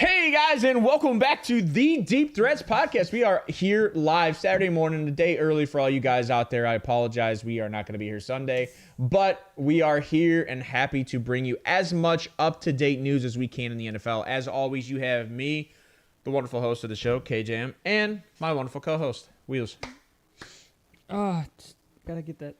Hey guys, and welcome back to the Deep Threats podcast. We are here live Saturday morning, a day early for all you guys out there. I apologize, we are not going to be here Sunday, but we are here and happy to bring you as much up-to-date news as we can in the NFL. As always, you have me, the wonderful host of the show, KJAM, and my wonderful co-host, Wheels. Oh, gotta get that.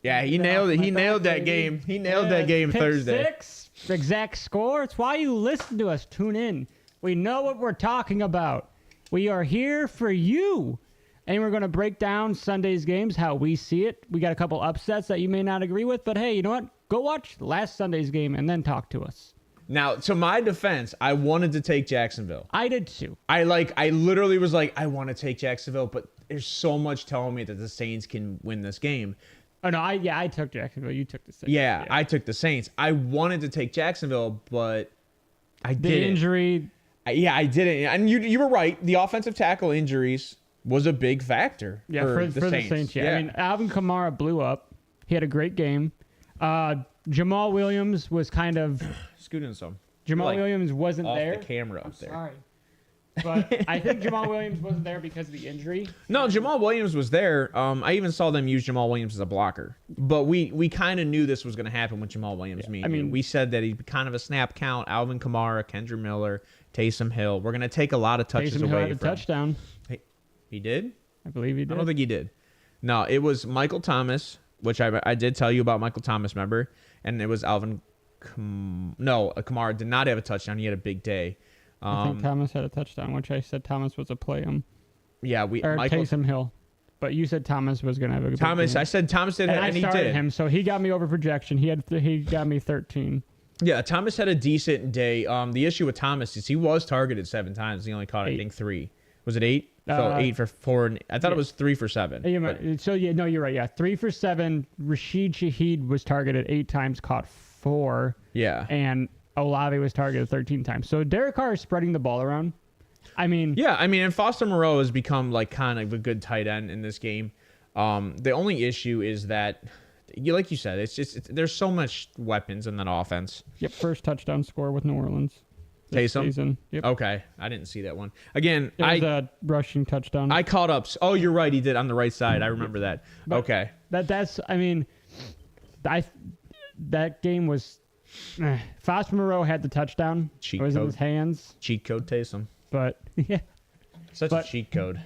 Yeah, he nailed it. He nailed that game. He nailed that game Thursday. 6, exact score. It's why you listen to us. Tune in. We know what we're talking about. We are here for you. And we're going to break down Sunday's games, how we see it. We got a couple upsets that you may not agree with, but hey, you know what? Go watch last Sunday's game and then talk to us. Now, to my defense, I wanted to take Jacksonville. I did too. I literally was like, I want to take Jacksonville, but there's so much telling me that the Saints can win this game. Oh, no, I took Jacksonville. You took the Saints. Yeah, I took the Saints. I wanted to take Jacksonville, but I didn't. The injury. I didn't. And you were right. The offensive tackle injuries was a big factor for the Saints. Yeah. I mean, Alvin Kamara blew up. He had a great game. Jamal Williams was kind of... Scooting some. Jamal Williams wasn't off there. The camera up there. Sorry. But I think Jamal Williams wasn't there because of the injury. No, Jamal Williams was there. I even saw them use Jamal Williams as a blocker. But we kind of knew this was going to happen with Jamal Williams. Yeah, I mean, we said that he'd be kind of a snap count. Alvin Kamara, Kendra Miller, Taysom Hill. We're going to take a lot of touches Taysom away Hill had a from. touchdown. He did? I believe he did. I don't think he did. No, it was Michael Thomas, which I did tell you about Michael Thomas, remember? And it was Alvin. Kamara did not have a touchdown. He had a big day. I think Thomas had a touchdown, which I said Thomas was a play him. Yeah, Taysom Hill. But you said Thomas was going to have a good Thomas. I said Thomas did, and he did. Him, so he got me over projection. He got me 13. Yeah, Thomas had a decent day. The issue with Thomas is he was targeted 7 times. He only caught, 8. I think, 3. Was it 8? So 8 for 4. I thought it was 3 for 7. You're right. Yeah, 3 for 7. Rashid Shaheed was targeted 8 times, caught 4. Yeah. And Olave was targeted 13 times. So Derek Carr is spreading the ball around. And Foster Moreau has become like kind of a good tight end in this game. The only issue is that, like you said, it's just there's so much weapons in that offense. Yep, first touchdown score with New Orleans this season. Yep. Okay, I didn't see that one. Again, it was a rushing touchdown. I caught up. Oh, you're right. He did on the right side. I remember that. But okay. That game was. Foster Moreau had the touchdown. It was in his hands. Cheat code Taysom. But yeah, such a cheat code.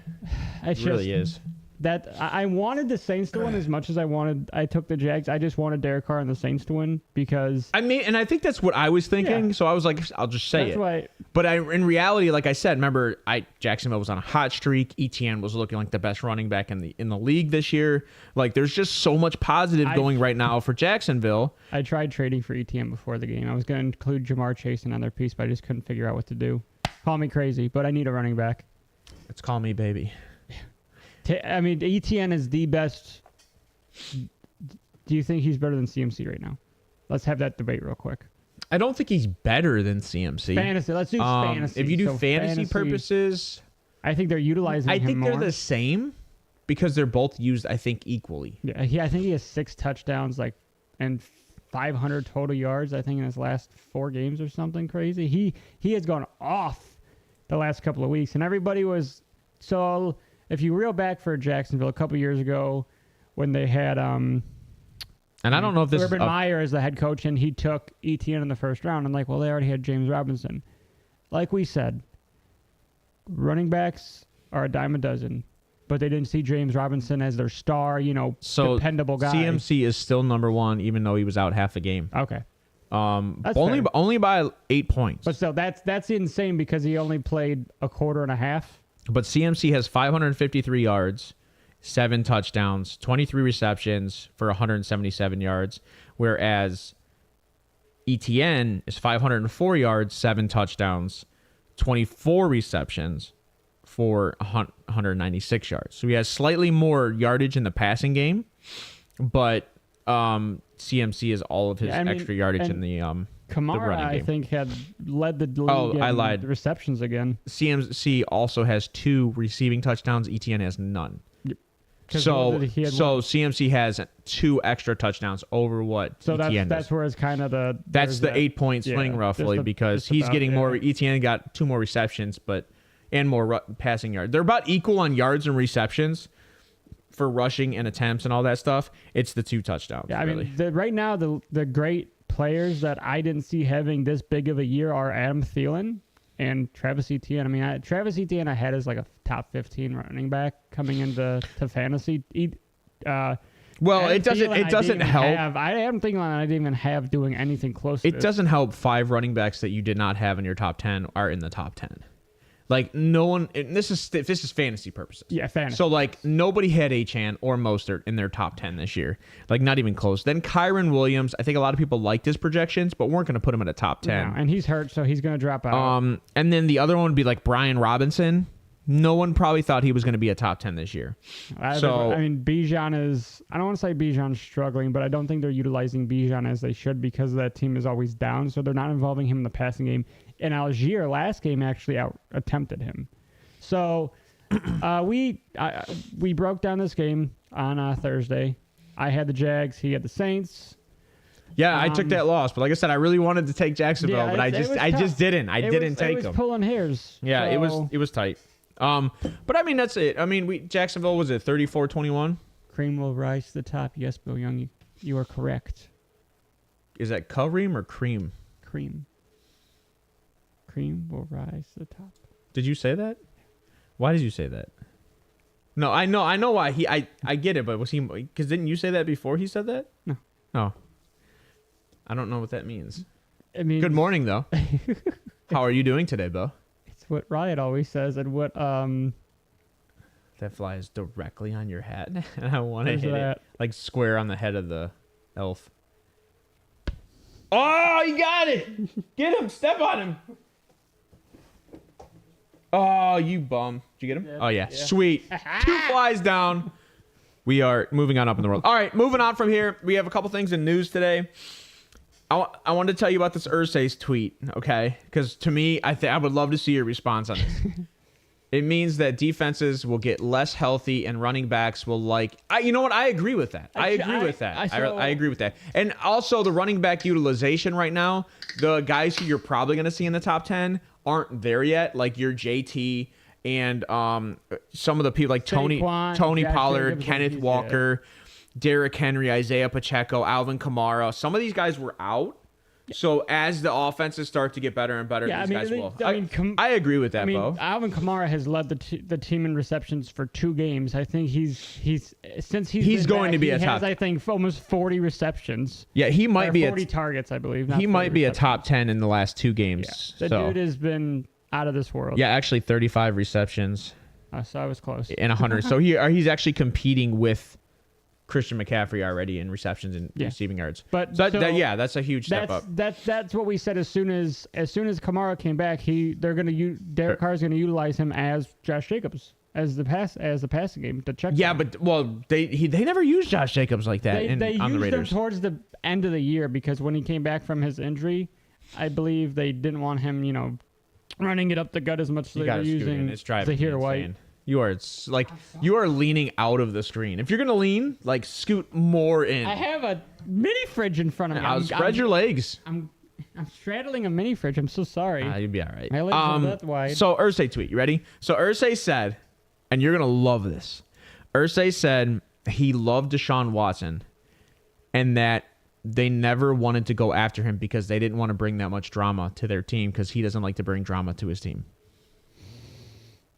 It really is. That I wanted the Saints to win as much as I took the Jags. I just wanted Derek Carr and the Saints to win because and I think that's what I was thinking. Yeah. So I was like, I'll just say it. But in reality, like I said, remember, Jacksonville was on a hot streak. ETN was looking like the best running back in the league this year. Like there's just so much positive going right now for Jacksonville. I tried trading for ETN before the game. I was going to include Jamar Chase in another piece, but I just couldn't figure out what to do. Call me crazy, but I need a running back. It's call me baby. ETN is the best. Do you think he's better than CMC right now? Let's have that debate real quick. I don't think he's better than CMC. Fantasy. Let's do fantasy. If you do fantasy purposes, I think they're utilizing him more. I think they're the same because they're both used, I think, equally. Yeah, I think he has 6 touchdowns, and 500 total yards, I think, in his last 4 games or something crazy. He has gone off the last couple of weeks, and everybody was so. If you reel back for Jacksonville a couple years ago when they had and I don't know if this Urban Meyer as the head coach and he took ETN in the first round, and they already had James Robinson. Like we said, running backs are a dime a dozen, but they didn't see James Robinson as their star, dependable guy. CMC is still number 1 even though he was out half a game. Okay. Only by 8 points. But still, that's insane because he only played a quarter and a half. But CMC has 553 yards, 7 touchdowns, 23 receptions for 177 yards, whereas ETN is 504 yards, 7 touchdowns, 24 receptions for 196 yards. So he has slightly more yardage in the passing game, but CMC is all of his extra yardage in the Kamara, I think, had led the league I lied. The receptions again. CMC also has 2 receiving touchdowns. ETN has none. Yep. So CMC has 2 extra touchdowns over what ETN that's does. where it's kind of That's the 8-point swing roughly because he's getting more. ETN got 2 more receptions, and more passing yards. They're about equal on yards and receptions for rushing and attempts and all that stuff. It's the 2 touchdowns. Yeah, I really. mean, right now the great players that I didn't see having this big of a year are Adam Thielen and Travis Etienne. I mean, Travis Etienne I had as like a top 15 running back coming into fantasy. Well, it doesn't help. I am thinking I didn't even have doing anything close to it. It doesn't help 5 running backs that you did not have in your top 10 are in the top 10. Like no one, and this is fantasy purposes. Yeah, fantasy. So like nobody had Achane or Mostert in their top 10 this year. Like not even close. Then Kyron Williams, I think a lot of people liked his projections, but weren't going to put him in a top 10. No, and he's hurt, so he's going to drop out. And then the other one would be like Brian Robinson. No one probably thought he was going to be a top 10 this year. I mean, Bijan is, I don't want to say Bijan's struggling, but I don't think they're utilizing Bijan as they should because that team is always down, so they're not involving him in the passing game. And Algier last game actually attempted him. So we broke down this game on Thursday. I had the Jags. He had the Saints. Yeah, I took that loss, but like I said, I really wanted to take Jacksonville, but I just didn't. I didn't take them. It was pulling hairs. Yeah, so. it was tight. But I mean that's it. I mean Jacksonville was it 34-21? Cream will rise to the top. Yes, Bill Young, you are correct. Is that Kareem or Cream? Cream. Cream will rise to the top. Did you say that? Why did you say that? No, I know why. I get it, but was he? Because didn't you say that before he said that? No. Oh. I don't know what that means. It means good morning, though. How are you doing today, Bo? It's what Riot always says, and what That flies directly on your hat, and I want to hit it like square on the head of the elf. Oh, you got it! Get him! Step on him! Oh, you bum. Did you get him? Yeah. Oh, yeah. Sweet. 2 flies down. We are moving on up in the world. All right, moving on from here. We have a couple things in news today. I wanted to tell you about this Irsay's tweet, okay? Because to me, I would love to see your response on this. It means that defenses will get less healthy and running backs will you know what? I agree with that. I agree with that. And also the running back utilization right now, the guys who you're probably going to see in the top 10 aren't there yet. Like your JT and some of the people like Tony Pollard, Kenneth Walker, Derrick Henry, Isaiah Pacheco, Alvin Kamara. Some of these guys were out. So as the offenses start to get better and better, these guys will. I agree with that, Bo. Alvin Kamara has led the team in receptions for 2 games. I think he's going to be a top. I think almost 40 receptions. Yeah, he might be 40 targets, I believe. He might be a top 10 in the last 2 games. Yeah. The dude has been out of this world. Yeah, actually 35 receptions. So I was close. And 100. So he's actually competing with Christian McCaffrey already in receptions and receiving yards. But that's a huge step up. That's what we said as soon as Kamara came back. Derek Carr's going to utilize him as Josh Jacobs as the passing game to check. Yeah, but they never used Josh Jacobs like that. They on the used Raiders him towards the end of the year because when he came back from his injury, I believe they didn't want him, running it up the gut as much as they were using Zahir White. You are leaning out of the screen. If you're gonna lean, scoot more in. I have a mini fridge in front of me. I'll spread your legs. I'm straddling a mini fridge. I'm so sorry. You'll be all right. My legs are that wide. So Irsay tweet. You ready? So Irsay said, and you're gonna love this. Irsay said he loved Deshaun Watson, and that they never wanted to go after him because they didn't want to bring that much drama to their team because he doesn't like to bring drama to his team.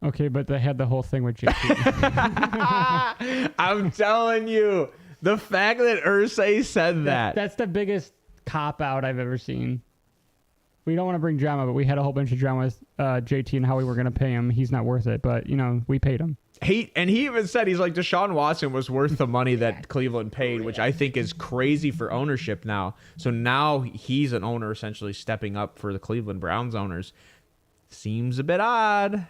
Okay, but they had the whole thing with JT. I'm telling you, the fact that Irsay said that's the biggest cop-out I've ever seen. We don't want to bring drama, but we had a whole bunch of drama with JT and how we were going to pay him. He's not worth it, but, we paid him. He even said, he's like, Deshaun Watson was worth the money that Cleveland paid, which I think is crazy for ownership now. So now he's an owner essentially stepping up for the Cleveland Browns owners. Seems a bit odd.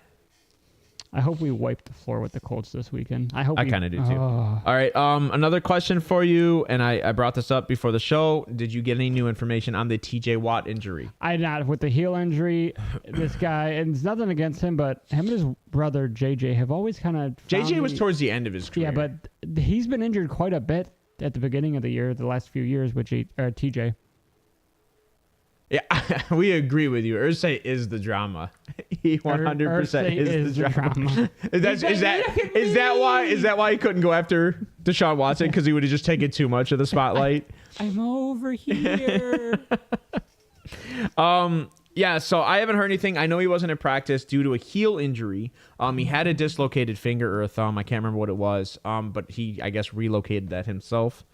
I hope we wipe the floor with the Colts this weekend. I kind of do too. Oh. All right. Another question for you, and I brought this up before the show. Did you get any new information on the TJ Watt injury? I not with the heel injury. This guy, and it's nothing against him, but him and his brother JJ have always kind of. JJ was towards the end of his career. Yeah, but he's been injured quite a bit at the beginning of the year, the last few years with TJ. Yeah, we agree with you. Irsay is the drama. He 100% is the drama. Is that why he couldn't go after Deshaun Watson, because he would have just taken too much of the spotlight? I'm over here. Yeah, so I haven't heard anything. I know he wasn't in practice due to a heel injury. He had a dislocated finger or a thumb. I can't remember what it was. But he, I guess, relocated that himself.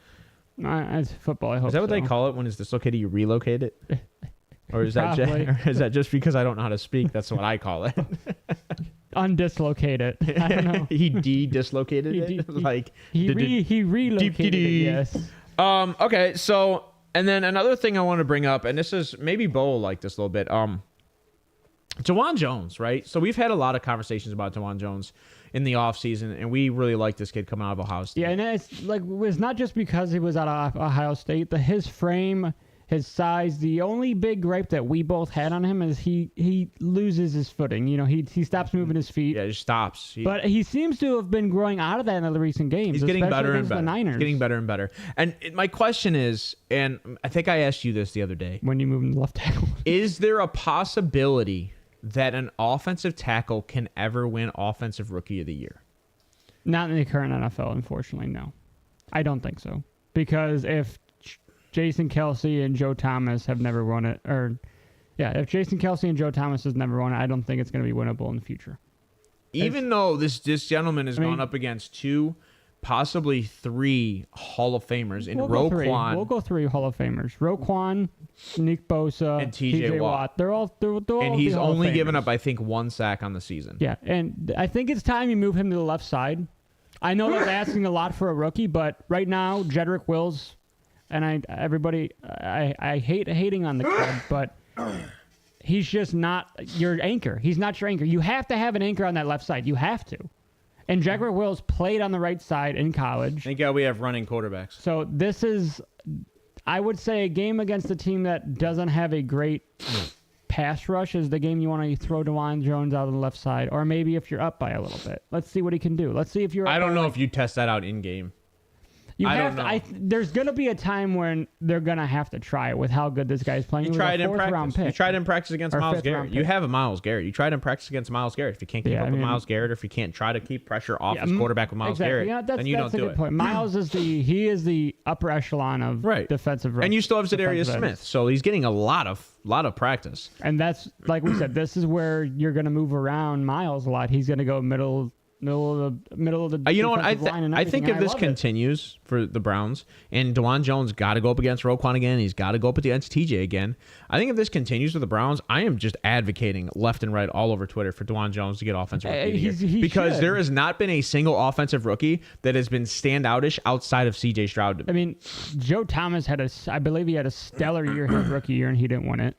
It's football. I hope. Is that what so. they call it when it's dislocated? You relocate it, or is that just because I don't know how to speak? That's what I call it. Undislocated. I don't know. He de-dislocated it. He relocated it. Yes. Okay. So, and then another thing I want to bring up, and this is maybe Bo will like this a little bit. Juwan Jones, right? So we've had a lot of conversations about Juwan Jones in the offseason, and we really like this kid coming out of Ohio State. Yeah, and it's not just because he was out of Ohio State. His frame, his size, the only big gripe that we both had on him is he loses his footing. You know, he stops moving his feet. Yeah, he stops. But he seems to have been growing out of that in the recent games. He's getting better and better. The Niners. He's getting better and better. And my question is, and I think I asked you this the other day. When you move him to left tackle. Is there a possibility that an offensive tackle can ever win Offensive Rookie of the Year? Not in the current NFL, unfortunately, no. I don't think so. Because if Jason Kelce and Joe Thomas have never won it, if Jason Kelce and Joe Thomas has never won it, I don't think it's going to be winnable in the future. Even though this gentleman has gone up against two, possibly three Hall of Famers in Roquan. We'll go three Hall of Famers. Roquan, Nick Bosa, and TJ Watt. They're all and he's only given up, I think, one sack on the season. Yeah, and I think it's time you move him to the left side. I know that's asking a lot for a rookie, but right now, Jedrick Wills, and I hate hating on the kid, but he's just not your anchor. He's not your anchor. You have to have an anchor on that left side. You have to. And Jedrick Wills played on the right side in college. Thank God we have running quarterbacks. So this is, I would say, a game against a team that doesn't have a great pass rush is the game you want to throw Juwan Jones out on the left side. Or maybe if you're up by a little bit. Let's see what he can do. Let's see if you're up. I don't know if you test that out in game. There's going to be a time when they're going to have to try it with how good this guy's playing. You tried in practice. You tried in practice against Myles Garrett. You have a Myles Garrett. You tried in practice against Myles Garrett. If you can't keep up with Myles Garrett, or if you can't try to keep pressure off his quarterback with Myles Garrett, then you don't do it. Point. Myles is the upper echelon of defensive. And you still have Zadarius Smith, so he's getting a lot of practice. And that's, like we said, this is where you're going to move around Myles a lot. He's going to go middle of the you know what? I think if this continues for the Browns and Juwan Jones got to go up against Roquan again, he's got to go up against TJ again. I think if this continues with the Browns, I am just advocating left and right all over Twitter for Juwan Jones to get offensive rookie of the year. Because there has not been a single offensive rookie that has been standoutish outside of CJ Stroud. I mean, Joe Thomas I believe he had a stellar year his rookie year and he didn't win it.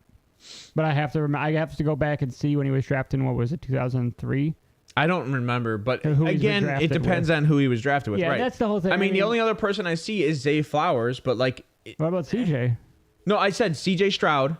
But I have to go back and see when he was drafted in, what was it, 2003? I don't remember, but again, it depends on who he was drafted with. Yeah, right? That's the whole thing. I mean, the only other person I see is Zay Flowers, but like... What about CJ? No, I said CJ Stroud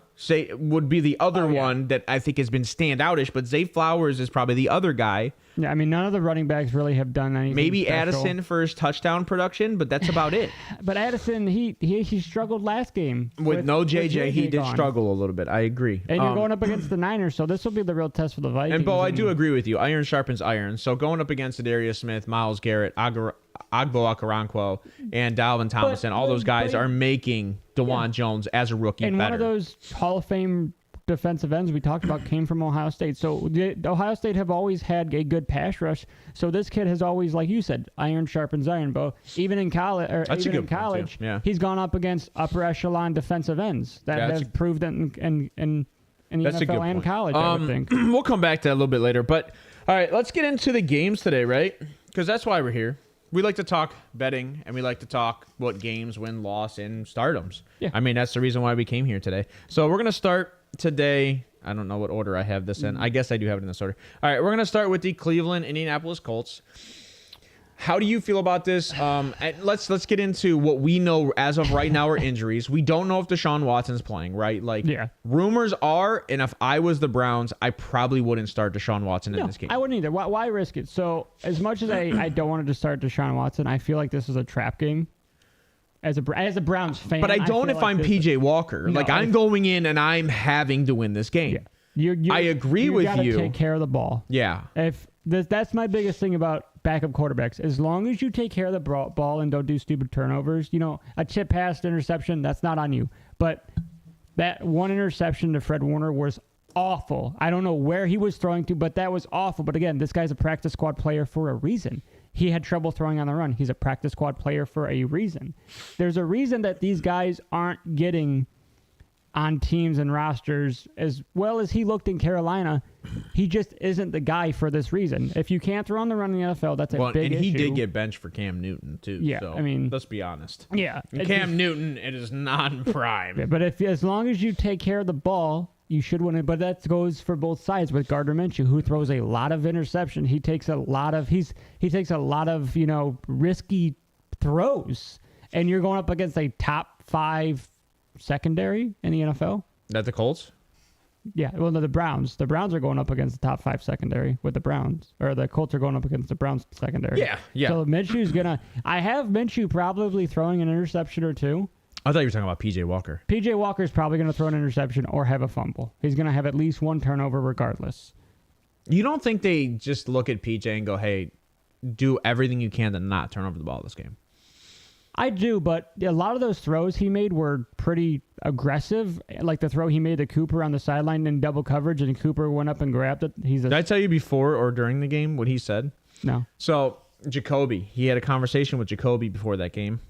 would be the other one that I think has been standoutish, but Zay Flowers is probably the other guy. Yeah, I mean, none of the running backs really have done anything Maybe special. Addison for his touchdown production, but that's about it. But Addison, he struggled last game. With no JJ, he did struggle a little bit. I agree. And you're going up against the Niners, so this will be the real test for the Vikings. And, Bo, I do agree with you. Iron sharpens iron. So going up against Zadarius Smith, Myles Garrett, Agbo Okoronkwo, and Dalvin Tomlinson, all those guys are making Juwan Jones as a rookie and better. One of those Hall of Fame defensive ends we talked about came from Ohio State. So Ohio State have always had a good pass rush. So this kid has always, like you said, iron sharpens iron, Bo. Even in college, he's gone up against upper echelon defensive ends that have proved it in the NFL and college, I would think. We'll come back to that a little bit later. But, all right, let's get into the games today, right? Because that's why we're here. We like to talk betting, and we like to talk what games win, loss, and stardoms. Yeah. I mean, that's the reason why we came here today. So we're going to start today I don't know what order I have this in. I guess I do have it in this order. All right, we're going to start with the Cleveland Indianapolis Colts. How do you feel about this? Let's get into what we know as of right now are injuries. We don't know if Deshaun Watson's playing, right? Rumors are, and if I was the Browns, I probably wouldn't start Deshaun Watson in this game. I wouldn't either. Why risk it? So as much as I don't want to start Deshaun Watson, I feel like this is a trap game. As a Browns fan, but I don't if I'm PJ Walker. No, I'm going in and I'm having to win this game. Yeah. I agree with you. You got to take care of the ball. Yeah. That's my biggest thing about backup quarterbacks. As long as you take care of the ball and don't do stupid turnovers, a chip pass, interception, that's not on you. But that one interception to Fred Warner was awful. I don't know where he was throwing to, but that was awful. But again, this guy's a practice squad player for a reason. He had trouble throwing on the run. He's a practice squad player for a reason. There's a reason that these guys aren't getting on teams and rosters as well as he looked in Carolina. He just isn't the guy for this reason. If you can't throw on the run in the NFL, that's a big issue. And he did get benched for Cam Newton, too. Yeah, so let's be honest. Yeah. Cam Newton, it is not in prime. Yeah, but as long as you take care of the ball, you should win it. But that goes for both sides with Gardner Minshew, who throws a lot of interception. He takes a lot of risky throws, and you're going up against a top 5 secondary in the NFL. That the Colts? Yeah, well, no, the Browns. The Browns are going up against the top 5 secondary with the Browns, or the Colts are going up against the Browns secondary. Yeah. So Minshew's gonna. I have Minshew probably throwing an interception or two. I thought you were talking about PJ Walker. PJ Walker's probably going to throw an interception or have a fumble. He's going to have at least one turnover regardless. You don't think they just look at PJ and go, hey, do everything you can to not turn over the ball this game? I do, but a lot of those throws he made were pretty aggressive. Like the throw he made to Cooper on the sideline in double coverage, and Cooper went up and grabbed it. Did I tell you before or during the game what he said? No. So, Jacoby, he had a conversation with Jacoby before that game,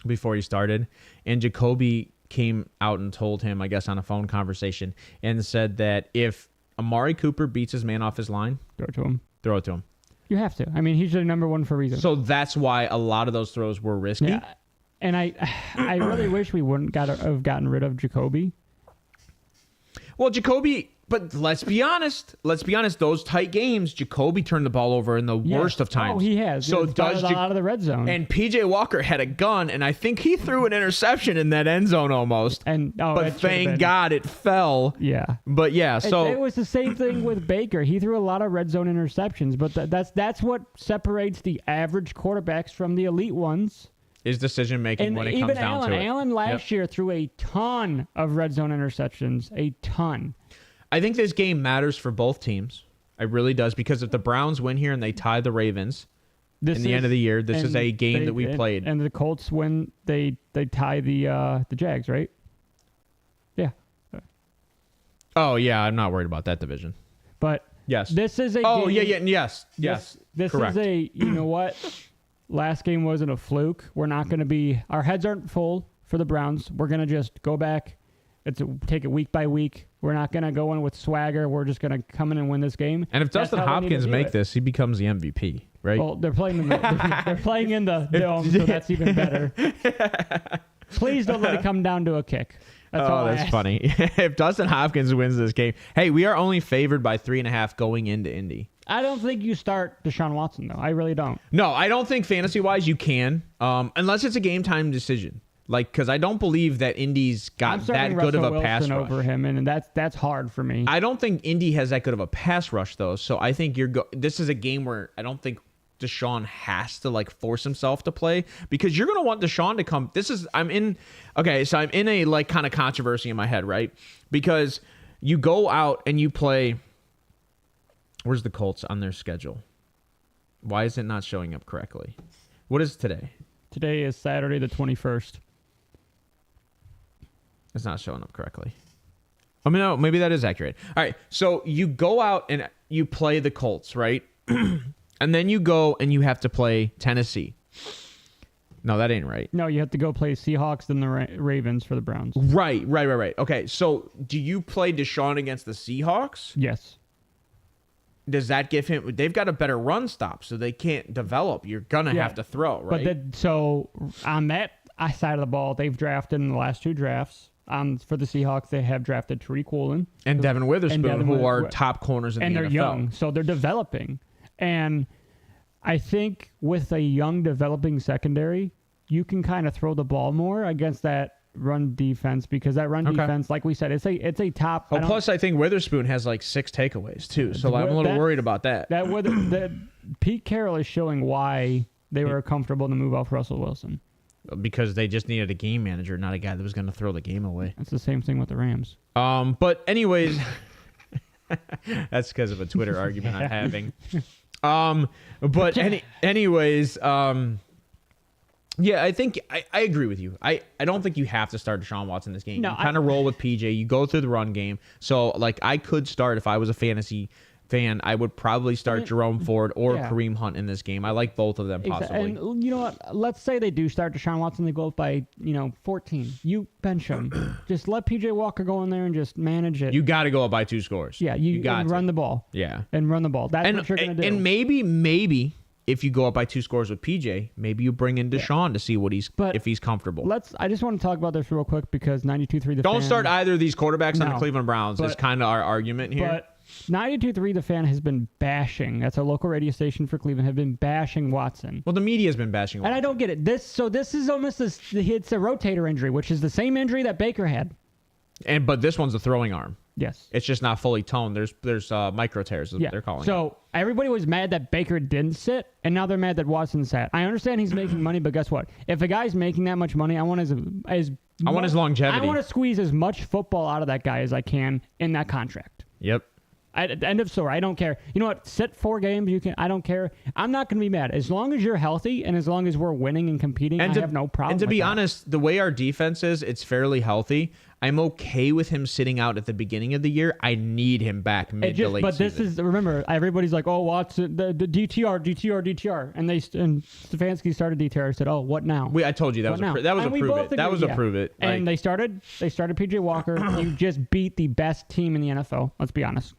before he started, and Jacoby came out and told him, I guess on a phone conversation, and said that if Amari Cooper beats his man off his line, throw it to him. Throw it to him. You have to. I mean, he's your number one for a reason. So that's why a lot of those throws were risky. Yeah. And I really wish we wouldn't have gotten rid of Jacoby. Well, Jacoby, but let's be honest. Those tight games, Jacoby turned the ball over in the worst of times. Oh, he has. So does out of the red zone. And PJ Walker had a gun, and I think he threw an interception in that end zone almost. But thank God it fell. Yeah. But yeah, so it was the same thing with Baker. He threw a lot of red zone interceptions, but that's what separates the average quarterbacks from the elite ones. Is decision making when it comes down to it. Allen last year threw a ton of red zone interceptions, a ton. I think this game matters for both teams. It really does, because if the Browns win here and they tie the Ravens in the end of the year, this is a game that we played. And the Colts win, they tie the Jags, right? Yeah. Oh yeah, I'm not worried about that division. But yes, this is a. Oh game, yes. This correct. is a. You know what? Last game wasn't a fluke. We're not going to be. Our heads aren't full for the Browns. We're going to just go back. Take it week by week. We're not going to go in with swagger. We're just going to come in and win this game. And if Dustin Hopkins make this, he becomes the MVP, right? Well, they're playing in the dome, so that's even better. Please don't let it come down to a kick. That's funny. If Dustin Hopkins wins this game, hey, we are only favored by 3.5 going into Indy. I don't think you start Deshaun Watson, though. I really don't. No, I don't think fantasy-wise you can, unless it's a game-time decision. Because I don't believe that Indy's got that good of a pass rush over him, and that's hard for me. I don't think Indy has that good of a pass rush, though. So I think this is a game where I don't think Deshaun has to force himself to play, because you're going to want Deshaun to come. I'm in a kind of controversy in my head, right? Because you go out and you play. Where's the Colts on their schedule? Why is it not showing up correctly? What is today? Today is Saturday the 21st. It's not showing up correctly. I mean, no, maybe that is accurate. All right, so you go out and you play the Colts, right? And then you go and you have to play Tennessee. No, that ain't right. No, you have to go play Seahawks and the Ravens for the Browns. Right. Okay, so do you play Deshaun against the Seahawks? Yes. Does that give him... They've got a better run stop, so they can't develop. You're going to have to throw, right? So on that side of the ball, they've drafted in the last 2 drafts For the Seahawks, they have drafted Tariq Woolen and Devin Witherspoon, who are top corners in the NFL. And they're young, so they're developing. And I think with a young developing secondary, you can kind of throw the ball more against that run defense, because that run defense, like we said, it's a top. Plus, I think Witherspoon has like 6 takeaways too, so I'm a little worried about that. That Pete Carroll is showing why they were comfortable to move off Russell Wilson, because they just needed a game manager, not a guy that was going to throw the game away. It's the same thing with the Rams. But anyways, that's because of a Twitter argument I'm having. But anyways. Yeah, I think I agree with you. I don't think you have to start Deshaun Watson this game. No, you kind of roll with PJ. You go through the run game. So, like, I could start, if I was a fantasy fan, I would probably start Jerome Ford or Kareem Hunt in this game. I like both of them possibly. And you know what? Let's say they do start Deshaun Watson. They go up by 14. You bench him. Just let PJ Walker go in there and just manage it. You got to go up by 2 scores. Yeah, you got to run the ball. Yeah, and run the ball. That's what you're gonna do. And maybe. If you go up by 2 scores with PJ, maybe you bring in Deshaun to see if he's comfortable. I just want to talk about this real quick, because 92.3 Don't start either of these quarterbacks on the Cleveland Browns. Is kind of our argument here. But 92.3 The Fan has been bashing. That's a local radio station for Cleveland. Have been bashing Watson. Well, the media has been bashing Watson. And I don't get it. This is almost it's a rotator injury, which is the same injury that Baker had. But this one's a throwing arm. Yes. It's just not fully toned. There's micro tears, is what they're calling it. So everybody was mad that Baker didn't sit, and now they're mad that Watson sat. I understand he's making money, but guess what? If a guy's making that much money, I want his longevity. I want to squeeze as much football out of that guy as I can in that contract. Yep. End of story. I don't care. You know what? Sit 4 games. You can. I don't care. I'm not going to be mad as long as you're healthy and as long as we're winning and competing. I have no problem. And to be honest, the way our defense is, it's fairly healthy. I'm okay with him sitting out at the beginning of the year. I need him back mid to late season. Remember, everybody's like, oh, Watson, the DTR, and Stefanski started DTR. I said, oh, what now? I told you that was a prove it. That was a prove it. And they started PJ Walker. You just beat the best team in the NFL. Let's be honest.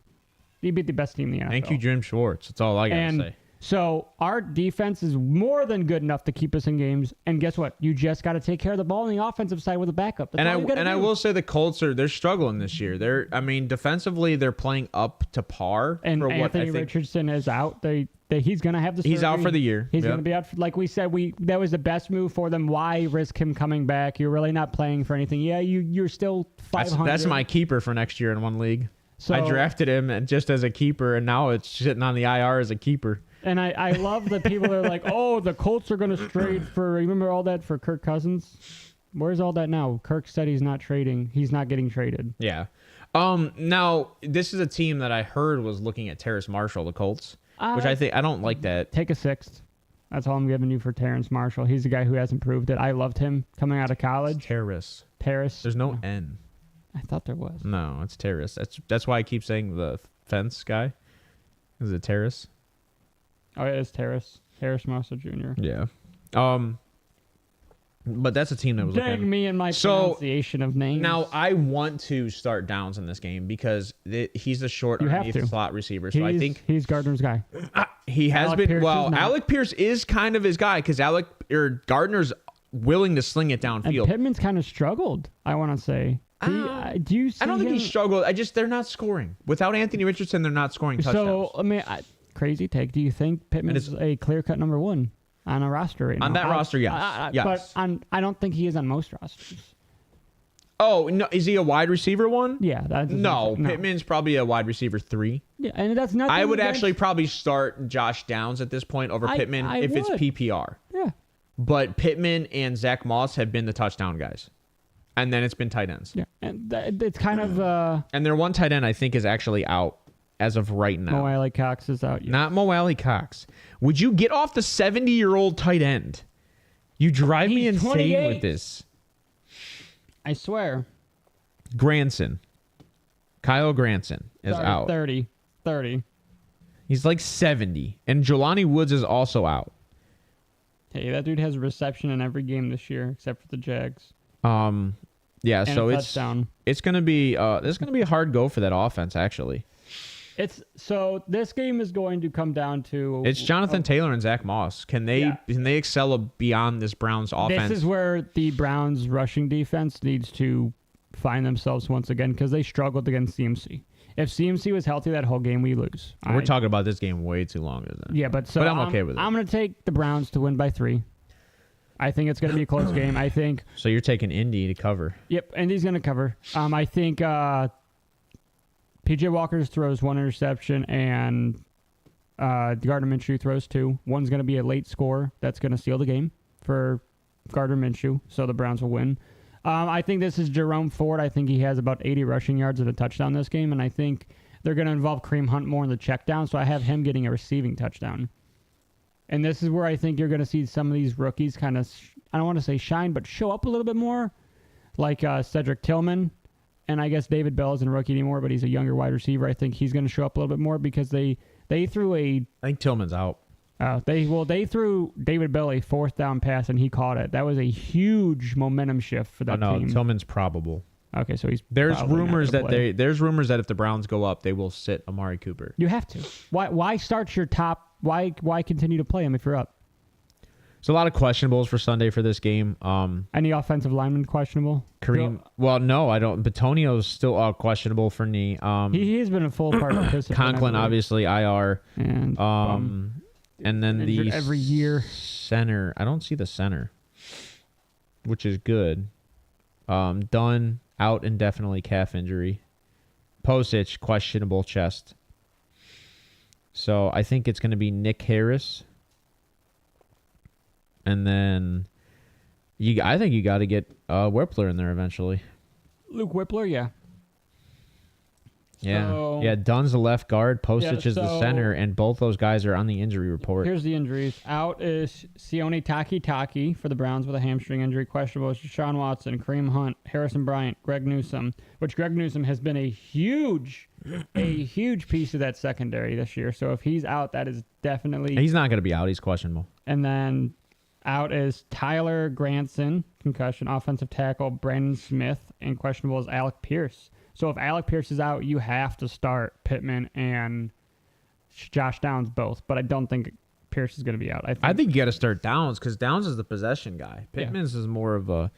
You beat the best team in the NFL. Thank you, Jim Schwartz. That's all I got to say. So our defense is more than good enough to keep us in games. And guess what? You just got to take care of the ball on the offensive side with a backup. I will say the Colts they're struggling this year. Defensively they're playing up to par. And for Anthony Richardson is out. He's going to have the surgery. He's out for the year. He's going to be out. Like we said, that was the best move for them. Why risk him coming back? You're really not playing for anything. Yeah, you're still 500. That's my keeper for next year in one league. So, I drafted him just as a keeper, and now it's sitting on the IR as a keeper. And I love that people are like, oh, the Colts are going to trade for, remember all that for Kirk Cousins? Where's all that now? Kirk said he's not trading. He's not getting traded. Yeah. Now, this is a team that I heard was looking at Terrace Marshall, the Colts, which I don't like that. Take a 6th. That's all I'm giving you for Terrace Marshall. He's the guy who hasn't proved it. I loved him coming out of college. It's Terrace. There's no N. I thought there was. No, it's Terrace. That's why I keep saying the fence guy. Is it Terrace? Oh, it is Terrace Marshall Jr. Yeah. But that's a team that was looking. Me and my pronunciation of names. Now, I want to start Downs in this game because he's a short slot receiver. So I think he's Gardner's guy. He has been. Alec Pierce is kind of his guy because Gardner's willing to sling it downfield. And Pittman's kind of struggled, I want to say. Do you see I don't think he struggled. They're not scoring. Without Anthony Richardson, they're not scoring touchdowns. So, crazy take. Do you think Pittman is a clear-cut number 1 on a roster right now? On that roster, yes. Yes. But I don't think he is on most rosters. Oh, no. Is he a wide receiver 1? Yeah. No. Pittman's probably a wide receiver 3. Yeah, and that's not. I would actually probably start Josh Downs at this point over Pittman if it's PPR. Yeah. But Pittman and Zach Moss have been the touchdown guys. And then it's been tight ends. Yeah. And it's kind of... And their one tight end, I think, is actually out as of right now. Mo Alley Cox is out. Yeah. Not Mo Alley Cox. Would you get off the 70-year-old tight end? You drive me insane 28. with this. I swear. Granson. Kyle Granson is out. 30. He's like 70. And Jelani Woods is also out. Hey, that dude has a reception in every game this year except for the Jags. Yeah, and so it's gonna be a hard go for that offense actually. So this game is going to come down to it's Jonathan Taylor and Zach Moss. Can they excel beyond this Browns offense? This is where the Browns rushing defense needs to find themselves once again because they struggled against CMC. If CMC was healthy that whole game, we lose. We're talking about this game way too long, isn't it? Yeah, but I'm okay with it. I'm going to take the Browns to win by 3. I think it's going to be a close game. I think. So you're taking Indy to cover. Yep, Indy's going to cover. I think PJ Walker throws 1 interception and Gardner Minshew throws 2. One's going to be a late score that's going to seal the game for Gardner Minshew, so the Browns will win. I think this is Jerome Ford. I think he has about 80 rushing yards and a touchdown this game, and I think they're going to involve Kareem Hunt more in the check down, so I have him getting a receiving touchdown. And this is where I think you're going to see some of these rookies kind of, I don't want to say shine, but show up a little bit more, like Cedric Tillman. And I guess David Bell isn't a rookie anymore, but he's a younger wide receiver. I think he's going to show up a little bit more because they threw a... I think Tillman's out. They threw David Bell a 4th down pass, and he caught it. That was a huge momentum shift for that team. Tillman's probable. Okay, so he's there's rumors that if the Browns go up, they will sit Amari Cooper. You have to. Why start your top? Why continue to play him if you're up? There's a lot of questionables for Sunday for this game. Any offensive lineman questionable? Kareem. Well, no, I don't. Batonio's still questionable for knee. He has been a full part participant. Conklin obviously IR. And then the every year center. I don't see the center, which is good. Dunn out indefinitely, calf injury. Posich questionable chest. So I think it's going to be Nick Harris. And then I think you got to get Whippler in there eventually. Luke Whippler, yeah. Yeah. Dunn's the left guard, Posich is the center, and both those guys are on the injury report. Here's the injuries. Out is Sione Takitaki for the Browns with a hamstring injury. Questionable is Deshaun Watson, Kareem Hunt, Harrison Bryant, Greg Newsome, which Greg Newsome has been a huge piece of that secondary this year. So if he's out, that is definitely... He's not going to be out. He's questionable. And then out is Tyler Granson, concussion, offensive tackle, Brandon Smith, and questionable is Alec Pierce. So if Alec Pierce is out, you have to start Pittman and Josh Downs both. But I don't think Pierce is going to be out. I think you got to start Downs because Downs is the possession guy. Pittman's is more of a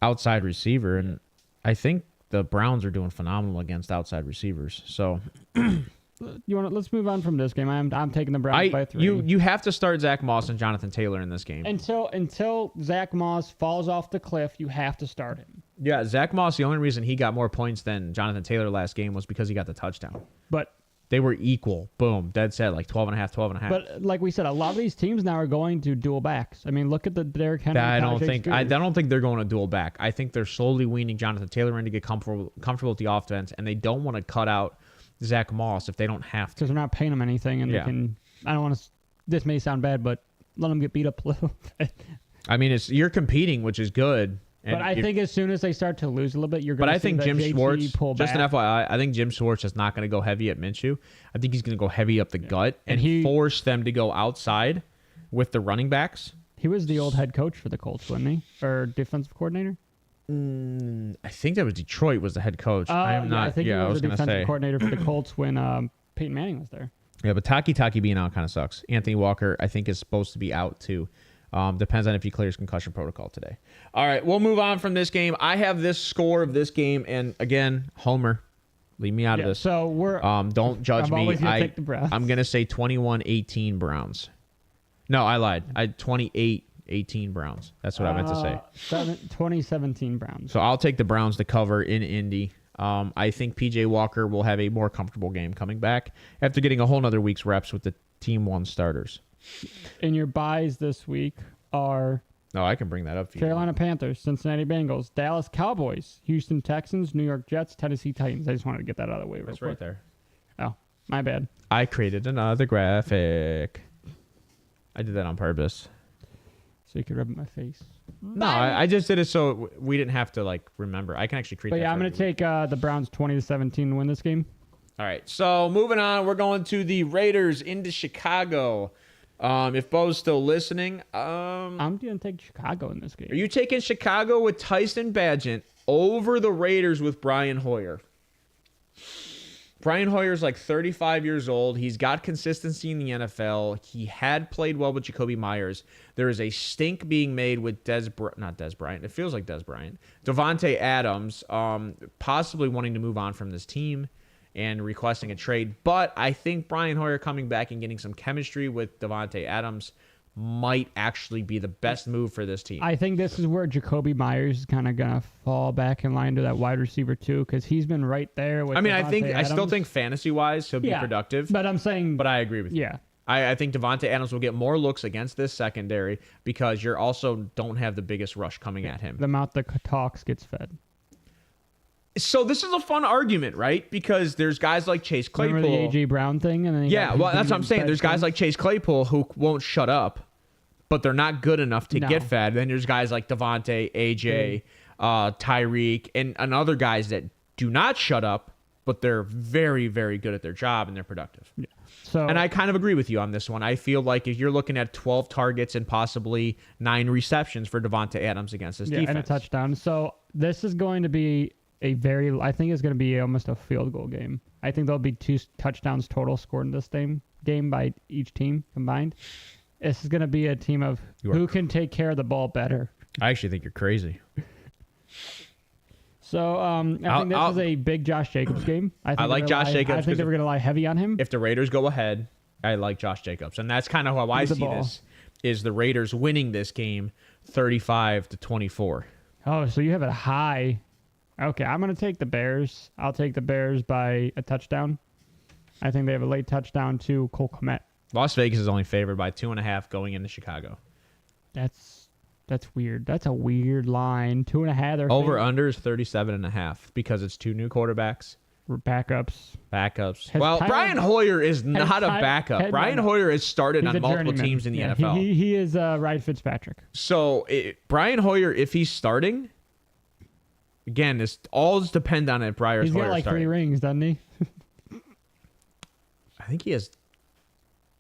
outside receiver, and I think the Browns are doing phenomenal against outside receivers. So let's move on from this game. I'm taking the Browns by 3. You have to start Zach Moss and Jonathan Taylor in this game. Until Zach Moss falls off the cliff, you have to start him. Yeah, Zach Moss, the only reason he got more points than Jonathan Taylor last game was because he got the touchdown. But they were equal. Boom. Dead set, like 12.5. But like we said, a lot of these teams now are going to dual backs. I mean, look at the Derrick Henry. I don't think they're going to dual back. I think they're slowly weaning Jonathan Taylor in to get comfortable with the offense, and they don't want to cut out Zach Moss if they don't have to. Because they're not paying him anything, and they can... I don't want to... This may sound bad, but let him get beat up a little bit. I mean, you're competing, which is good. But I think as soon as they start to lose a little bit, you're going to see Jim Schwartz, pull back. just an FYI, I think Jim Schwartz is not going to go heavy at Minshew. I think he's going to go heavy up the gut and force them to go outside with the running backs. He was the old head coach for the Colts, wasn't he? Or defensive coordinator? I think that was Detroit was the head coach. I think he was the defensive coordinator for the Colts when Peyton Manning was there. Yeah, but Taki being out kind of sucks. Anthony Walker, I think, is supposed to be out too. Depends on if he clears concussion protocol today. All right, we'll move on from this game. I have this score of this game, and again, Homer, leave me out of this. So we're don't judge me. Take the Browns. I'm gonna say 21-18 Browns. No, I lied. 28-18 Browns. That's what I meant to say. 2017 Browns. So I'll take the Browns to cover in Indy. I think PJ Walker will have a more comfortable game coming back after getting a whole nother week's reps with the Team 1 starters. And your buys this week are... No, I can bring that up for you. Carolina Panthers, Cincinnati Bengals, Dallas Cowboys, Houston Texans, New York Jets, Tennessee Titans. I just wanted to get that out of the way real quick. Right there. Oh, my bad. I created another graphic. I did that on purpose. So you could rub it in my face. No, I just did it so we didn't have to remember. I can actually create. But yeah, I'm going to take the Browns 20-17 to win this game. All right, so moving on, we're going to the Raiders into Chicago. If Bo's still listening, I'm going to take Chicago in this game. Are you taking Chicago with Tyson Bagent over the Raiders with Brian Hoyer? Brian Hoyer's like 35 years old. He's got consistency in the NFL. He had played well with Jacoby Myers. There is a stink being made with not Des Bryant. It feels like Des Bryant. Devontae Adams, possibly wanting to move on from this team and requesting a trade. But I think Brian Hoyer coming back and getting some chemistry with Devontae Adams might actually be the best move for this team. I think this is where Jacoby Myers is kind of going to fall back in line to that wide receiver too, because he's been right there with I still think fantasy-wise he'll be productive. But I'm saying... But I agree with you. Yeah. I think Devontae Adams will get more looks against this secondary because you also don't have the biggest rush coming at him. The mouth that talks gets fed. So this is a fun argument, right? Because there's guys like Chase Claypool. Remember the A.J. Brown thing? And then that's what I'm saying. There's guys like Chase Claypool who won't shut up, but they're not good enough to get fed. Then there's guys like Devontae, AJ, Tyreek, and other guys that do not shut up, but they're very, very good at their job and they're productive. Yeah. And I kind of agree with you on this one. I feel like if you're looking at 12 targets and possibly 9 receptions for Devontae Adams against this defense. And a touchdown. So this is going to be I think it's going to be almost a field goal game. I think there'll be 2 touchdowns total scored in this game by each team combined. This is going to be a team of who can take care of the ball better. I actually think you're crazy. So I think this is a big Josh Jacobs game. I like Josh Jacobs. I think they're going to lie heavy on him. If the Raiders go ahead, I like Josh Jacobs. And that's kind of how I see this, is the Raiders winning this game 35-24. Oh, so you have it high. Okay, I'm going to take the Bears. I'll take the Bears by a touchdown. I think they have a late touchdown to Cole Kmet. Las Vegas is only favored by 2.5 going into Chicago. That's weird. That's a weird line. 2.5. Over under is 37.5 because it's 2 new quarterbacks. Backups. Brian Hoyer is not a backup. Brian Hoyer has started on multiple teams in the NFL. He is Ryan Fitzpatrick. So Brian Hoyer, if he's starting, again, it's all depend on it. Brian Hoyer got like starting. 3 rings, doesn't he? I think he has.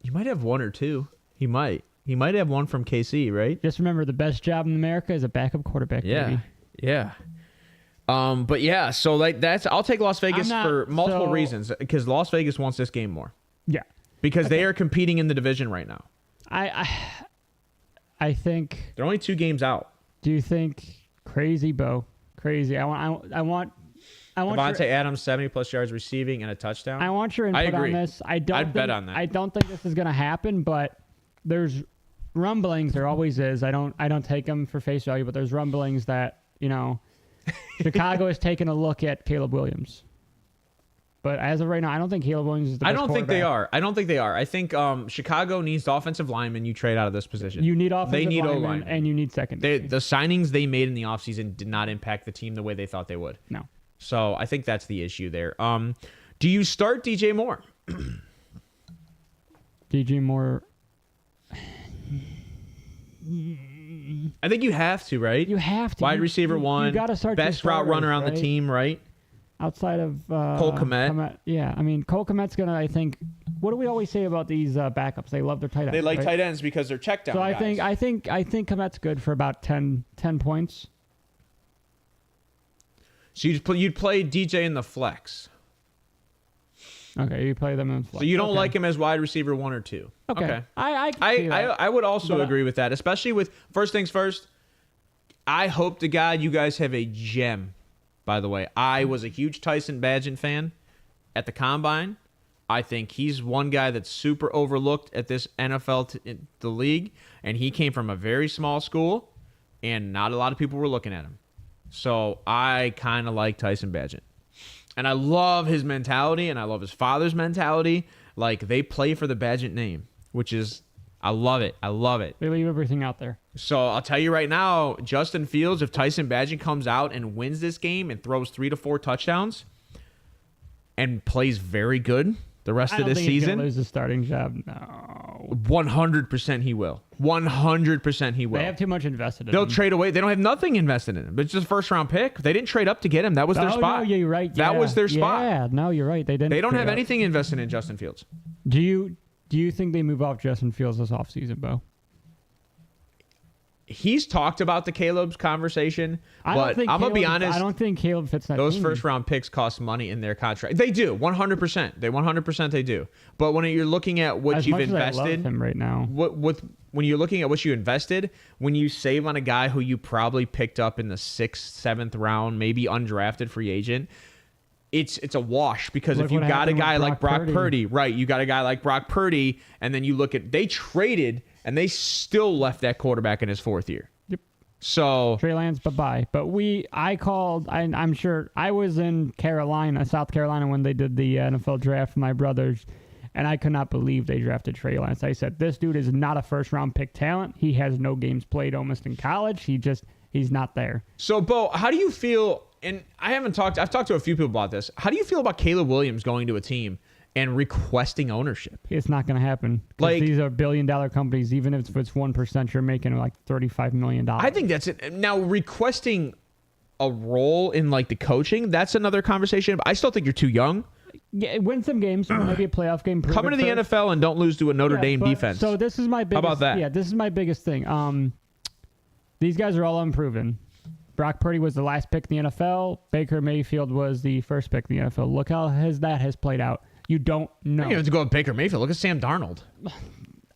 He might have 1 or 2. He might have 1 from KC, right? Just remember, the best job in America is a backup quarterback. Yeah, baby. yeah. But yeah, so like I'll take Las Vegas for multiple reasons because Las Vegas wants this game more. Yeah, because they are competing in the division right now. I think they're only 2 games out. Do you think crazy, Bo? Crazy. I want Devontae Adams 70+ yards receiving and a touchdown. I want your input on this. I'd bet on that. I don't think this is going to happen, but there's rumblings. There always is. I don't take them for face value, but there's rumblings that Chicago is taking a look at Caleb Williams. But as of right now, I don't think Caleb Williams is the best I don't think they are. I think Chicago needs offensive linemen you trade out of this position. You need offensive linemen and you need secondary. The signings they made in the offseason did not impact the team the way they thought they would. No. So I think that's the issue there. Do you start DJ Moore? DJ Moore. I think you have to, right? You have to. Wide receiver 1. You got to start best route runner on the team, right? Outside of Cole Kmet. Yeah, I mean, Cole Kmet's going to, I think, what do we always say about these backups? They love their tight ends. They like tight ends because they're check down So guys. I think Kmet's good for about 10 points. So you'd play DJ in the flex. Okay, you play them in flex. So you don't like him as wide receiver 1 or 2. Okay. I would also agree with that, especially with first things first. I hope to God you guys have a gem. By the way, I was a huge Tyson Bagent fan at the Combine. I think he's one guy that's super overlooked at this NFL, the league, and he came from a very small school, and not a lot of people were looking at him. So I kind of like Tyson Bagent. And I love his mentality, and I love his father's mentality. Like, they play for the Bagent name, which is, I love it. I love it. They leave everything out there. So I'll tell you right now, Justin Fields, if Tyson Bagent comes out and wins this game and throws 3 to 4 touchdowns and plays very good the rest of this season. He's gonna lose his starting job. No. 100% he will. 100% he will. They have too much invested in They'll him. trade away. They don't have nothing invested in him. It's just a first-round pick. They didn't trade up to get him. That was their spot. No, you're right. That was their spot. Yeah, no, you're right. They didn't. They don't have anything invested in Justin Fields. Do you think they move off Justin Fields this offseason, Bo? he's talked about the Caleb's conversation, but I'm gonna be honest. I don't think Caleb fits that. Those team. first round picks cost money in their contract. They do 100%. They 100% they do. But when you're looking at what as you've much invested, as I love him right now. When you're looking at what you invested, when you save on a guy who you probably picked up in the 6th, 7th round, maybe undrafted free agent. It's a wash because if you got a guy like Brock Purdy, right? You got a guy like Brock Purdy, and then you look at they traded and they still left that quarterback in his 4th year. Yep. So Trey Lance, bye-bye. But I'm sure I was in South Carolina when they did the NFL draft for my brothers, and I could not believe they drafted Trey Lance. I said, this dude is not a first-round pick talent. He has no games played almost in college. He's not there. So, Bo, how do you feel? And I've talked to a few people about this. How do you feel about Caleb Williams going to a team and requesting ownership? It's not going to happen. Like, these are billion-dollar companies. Even if it's 1%, you're making like $35 million. I think that's it. Now, requesting a role in like the coaching, that's another conversation. But I still think you're too young. Yeah, win some games, maybe a playoff game. Come into the NFL and don't lose to a Notre Dame defense. So this is my biggest. How about that? Yeah, this is my biggest thing. These guys are all unproven. Brock Purdy was the last pick in the NFL. Baker Mayfield was the first pick in the NFL. Look how that has played out. You don't know. You don't have to go with Baker Mayfield. Look at Sam Darnold.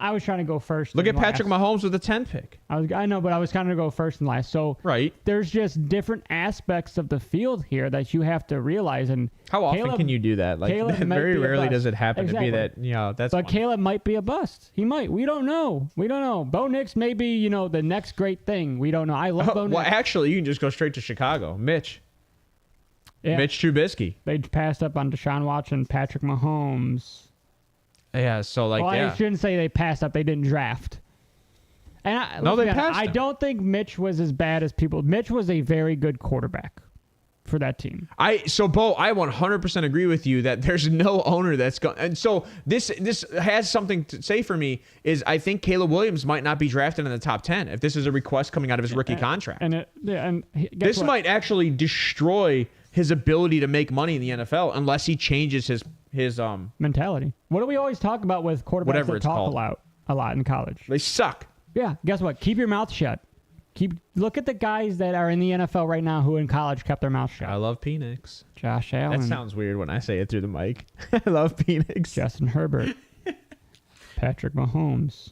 I was trying to go first. Look at Patrick Mahomes with the 10th pick. I know, but I was trying to go first and last. So right. There's just different aspects of the field here that you have to realize. And how often can you do that? Like very rarely does it happen to be that. That's. But Caleb might be a bust. He might. We don't know. Bo Nix may be the next great thing. We don't know. I love Bo Nix. Well, actually, you can just go straight to Chicago. Mitch Trubisky. They passed up on Deshaun Watson, Patrick Mahomes. Yeah, so I shouldn't say they passed up. They didn't draft. And they passed. I don't think Mitch was as bad as people. Mitch was a very good quarterback for that team. Bo, I 100% agree with you that there's no owner that's going. And so this has something to say for me is I think Caleb Williams might not be drafted in the top 10 if this this request coming out of his rookie contract. This might actually destroy his ability to make money in the NFL unless he changes his mentality. What do we always talk about with quarterbacks that talk a lot in college? They suck. Yeah, guess what? Keep your mouth shut. Look at the guys that are in the NFL right now who in college kept their mouth shut. I love Penix. Josh Allen. That sounds weird when I say it through the mic. I love Penix. Justin Herbert. Patrick Mahomes.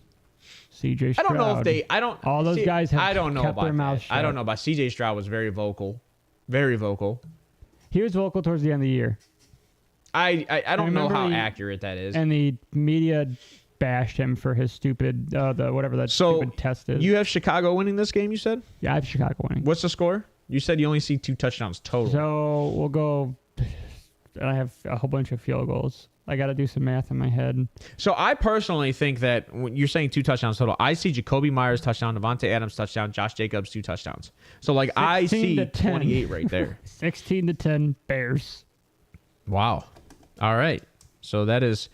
CJ Stroud. I don't know if they. All those guys have kept their mouth shut. I don't know about CJ Stroud was very vocal. Very vocal. He was vocal towards the end of the year. I don't know how accurate that is. And the media bashed him for his stupid stupid test is. You have Chicago winning this game, you said? Yeah, I have Chicago winning. What's the score? You said you only see 2 touchdowns total. So we'll go. I have a whole bunch of field goals. I got to do some math in my head. So I personally think that when you're saying 2 touchdowns total, I see Jacoby Myers touchdown, Devontae Adams touchdown, Josh Jacobs 2 touchdowns. So I see 28 right there. 16-10 Bears. Wow. All right. So that is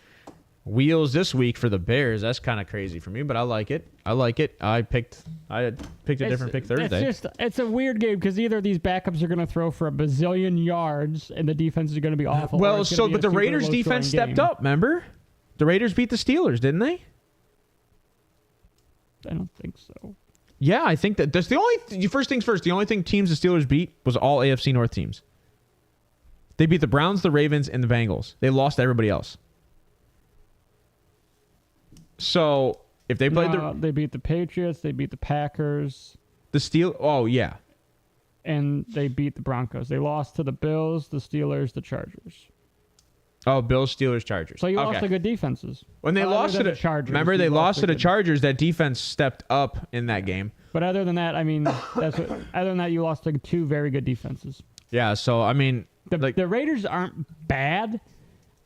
wheels this week for the Bears. That's kind of crazy for me, but I like it. I picked a different pick Thursday. It's a weird game because either these backups are going to throw for a bazillion yards and the defense is going to be awful. Well, but the Raiders defense stepped up, remember? The Raiders beat the Steelers, didn't they? I don't think so. Yeah, I think that's the only first things first. The only thing teams the Steelers beat was all AFC North teams. They beat the Browns, the Ravens, and the Bengals. They lost to everybody else. So if they played they beat the Patriots, they beat the Packers, Oh yeah, and they beat the Broncos. They lost to the Bills, the Steelers, the Chargers. Oh, Bills, Steelers, Chargers. So you lost to good defenses. When they lost to the Chargers, remember they lost to the Chargers. That defense stepped up in that game. But other than that, other than that, you lost to 2 very good defenses. Yeah. So the Raiders aren't bad.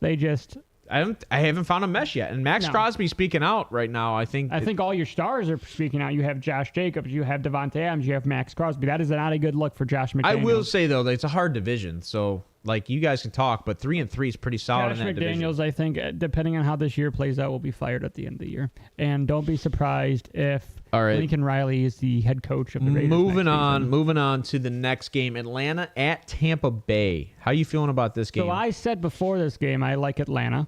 They just. I haven't found a mesh yet. And Max Crosby speaking out right now, I think all your stars are speaking out. You have Josh Jacobs, you have Devontae Adams, you have Max Crosby. That is not a good look for Josh McDaniels. I will say though, that it's a hard division. So you guys can talk, but 3-3 is pretty solid in that division. Josh McDaniels, I think, depending on how this year plays out, will be fired at the end of the year. And don't be surprised if Lincoln Riley is the head coach of the Raiders. Moving on to the next game, Atlanta at Tampa Bay. How you feeling about this game? So I said before this game, I like Atlanta.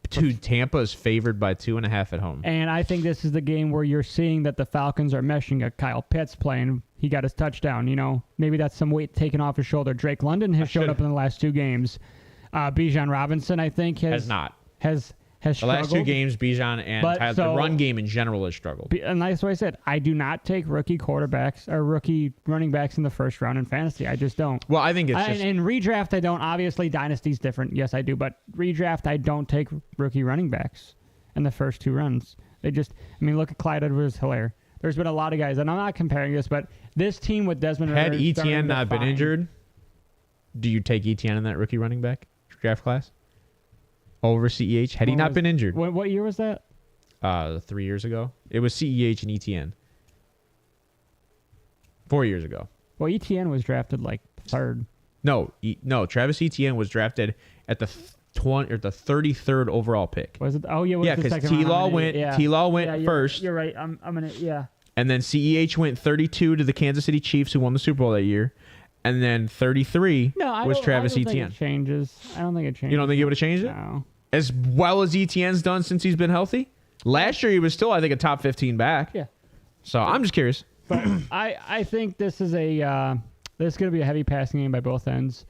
Dude, Tampa is favored by 2.5 at home. And I think this is the game where you're seeing that the Falcons are meshing a Kyle Pitts playing. He got his touchdown. Maybe that's some weight taken off his shoulder. Drake London has showed up in the last 2 games. Bijan Robinson, I think, has struggled. The last 2 games, Bijan and the run game in general has struggled. And that's what I said. I do not take rookie quarterbacks or rookie running backs in the first round in fantasy. I just don't. Well, I think it's just... In redraft, I don't. Obviously, Dynasty's different. Yes, I do. But redraft, I don't take rookie running backs in the first 2 runs. Look at Clyde Edwards-Helaire. There's been a lot of guys, and I'm not comparing this, but this team with Desmond Ridder... Had Etienne not been injured, do you take Etienne in that rookie running back draft class? Over CEH? Had he not been injured? What year was that? 3 years ago. It was CEH and Etienne. 4 years ago. Well, Etienne was drafted like 3rd. No, Travis Etienne was drafted at the 33rd overall pick. Was it? Oh yeah, yeah, because T-Law went first. You're right. I'm gonna And then CEH went 32 to the Kansas City Chiefs, who won the Super Bowl that year. And then 33 was Travis Etienne. I don't think it changes. I don't think it changes. You don't think it would have changed it? No. As well as Etienne's done since he's been healthy? Last year he was still, I think, a top 15 back. Yeah. So I'm just curious. But I think this is going to be a heavy passing game by both ends.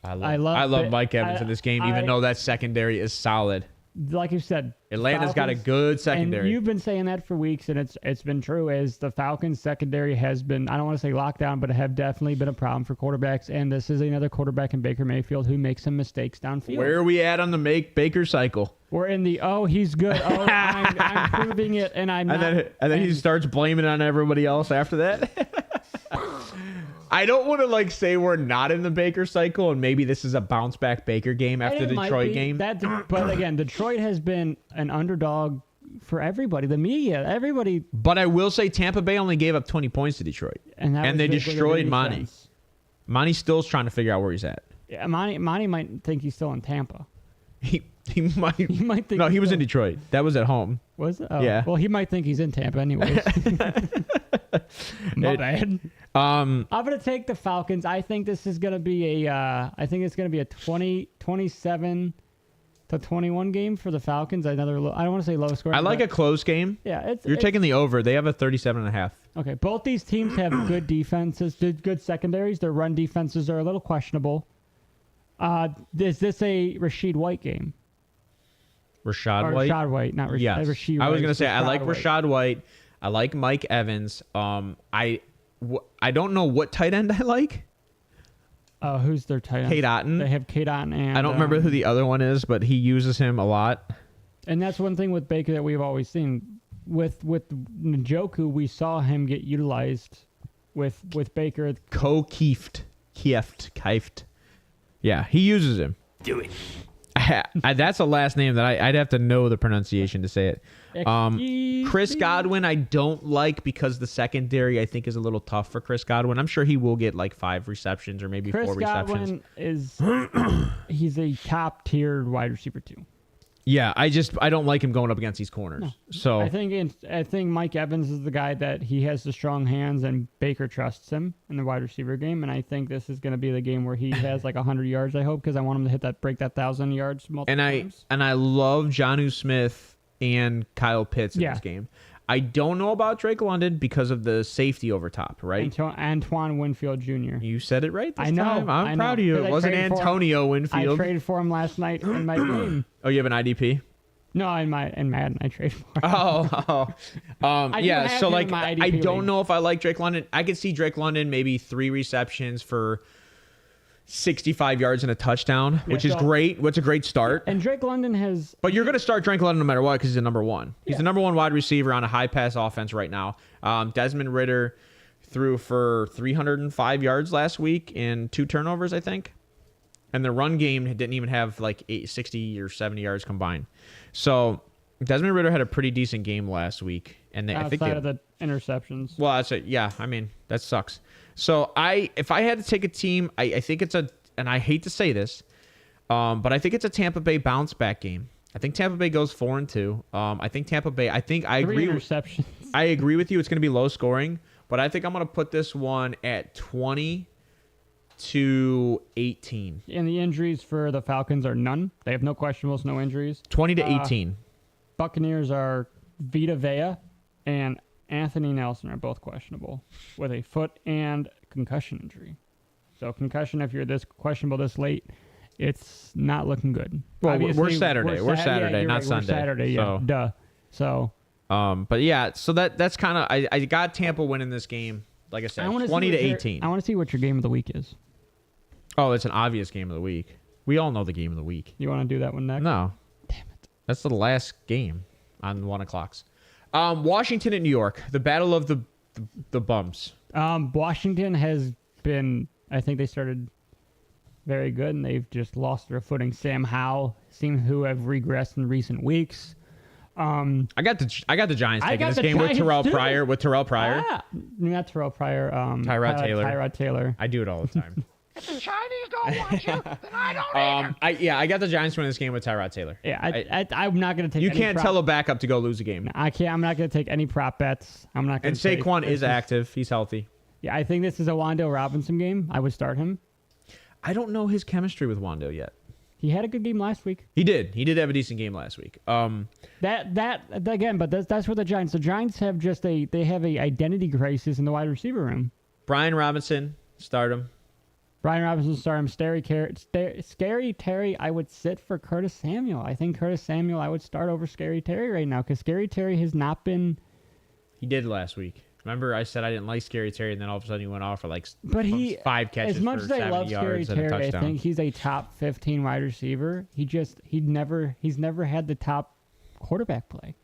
I love Mike Evans in this game, even though that secondary is solid. Like you said, Atlanta's got a good secondary. And you've been saying that for weeks, and it's been true. Is the Falcons secondary has been, I don't want to say lockdown, but have definitely been a problem for quarterbacks. And this is another quarterback in Baker Mayfield who makes some mistakes downfield. Where are we at on the Baker cycle? We're in the he's good. I'm proving it, and I'm not. And then he starts blaming it on everybody else after that. I don't want to say we're not in the Baker cycle, and maybe this is a bounce back Baker game after the Detroit game. But again, Detroit has been an underdog for everybody, the media, everybody. But I will say Tampa Bay only gave up 20 points to Detroit, and they destroyed Monty. Monty still's trying to figure out where he's at. Yeah, Monty might think he's still in Tampa. He might. He might think. No, he was in Detroit. That was at home. Was it? Oh, yeah. Well, he might think he's in Tampa anyways. My bad. I'm gonna take the Falcons. I think this is gonna be a 27 to 21 game for the Falcons. I don't want to say low score. I like a close game. Yeah, you're taking the over. They have a 37.5. Okay, both these teams have good defenses, good secondaries. Their run defenses are a little questionable. Is this a Rashid White game? Rashad White? Rashad White, not Rashid. Yes. Rashid I was White, going to say, I like White. Rashad White. I like Mike Evans. I don't know what tight end I like. Who's their tight end? Cade Otton. They have Cade Otton and... I don't remember who the other one is, but he uses him a lot. And that's one thing with Baker that we've always seen. With Njoku, we saw him get utilized with Baker. Kieft. Yeah, he uses him. Do it. That's a last name that I'd have to know the pronunciation to say it. Chris Godwin, I don't like because the secondary I think is a little tough for Chris Godwin. I'm sure he will get 5 receptions or maybe 4 receptions. Chris Godwin he's a top tier wide receiver too. Yeah, I don't like him going up against these corners. No. So I think Mike Evans is the guy that he has the strong hands, and Baker trusts him in the wide receiver game. And I think this is going to be the game where he has 100 yards. I hope, because I want him to break that 1,000 yards multiple times. And I love Jonnu Smith and Kyle Pitts in this game. I don't know about Drake London because of the safety over top, right? Antoine Winfield Jr. You said it right this I know, time. I'm proud of you. It wasn't Antonio Winfield. I traded for him last night in my game. Oh, you have an IDP? No, in Madden I traded for him. Yeah. So I don't know if I like Drake London. I could see Drake London maybe 3 receptions for 65 yards and a touchdown, which is great. What's a great start. And Drake London has... But you're going to start Drake London no matter what because he's the number 1. He's the number 1 wide receiver on a high-pass offense right now. Desmond Ridder threw for 305 yards last week and 2 turnovers, I think. And the run game didn't even have 60 or 70 yards combined. So Desmond Ridder had a pretty decent game last week. And outside of the interceptions. Well, that's it. Yeah, I mean, that sucks. So if I had to take a team, I think it's and I hate to say this, but I think it's a Tampa Bay bounce back game. I think Tampa Bay goes 4-2. I think Tampa Bay. I agree. Interceptions. I agree with you. It's going to be low scoring, but I think I'm going to put this one at 20 to 18. And the injuries for the Falcons are none. They have no questionables, no injuries. 20 to 18. Buccaneers are Vita Vea and Anthony Nelson are both questionable with a foot and concussion injury. So concussion, if you're this questionable this late, it's not looking good. Well, Obviously, we're Saturday. We're Saturday, you're not right, Sunday. We're Saturday, yeah. So. Duh. So. But yeah, so that's kind of I got Tampa winning this game. Like I said, 20 to 18. I want to see what your game of the week is. Oh, it's an obvious game of the week. We all know the game of the week. You want to do that one next? No. Damn it. That's the last game on 1 o'clocks. Washington at New York, the battle of the bumps. Washington has been, I think they started very good, and they've just lost their footing. Sam Howell seems to have regressed in recent weeks. I got the Giants taking this game with Terrell Pryor. Ah, not Terrell Pryor. Tyrod Taylor. I do it all the time. If the Chinese don't want you, then I don't either. I got the Giants winning this game with Tyrod Taylor. Yeah, I'm not going to take. You can't tell a backup to go lose a game. No, I can't. I'm not going to take any prop bets. I'm not going to. And Saquon is active. He's healthy. Yeah, I think this is a Wando Robinson game. I would start him. I don't know his chemistry with Wando yet. He had a good game last week. He did. He did have a decent game last week. That again, but that's where the Giants have just they have a identity crisis in the wide receiver room. Brian Robinson, start him. Brian Robinson, start him. Scary Terry, I would sit for Curtis Samuel. I think Curtis Samuel I would start over Scary Terry right now because Scary Terry has not been. He did last week. Remember, I said I didn't like Scary Terry, and then all of a sudden he went off for 5 catches as much for as I 70 love Scary yards and a Terry, touchdown. I think he's a top 15 wide receiver. He's never had the top quarterback play.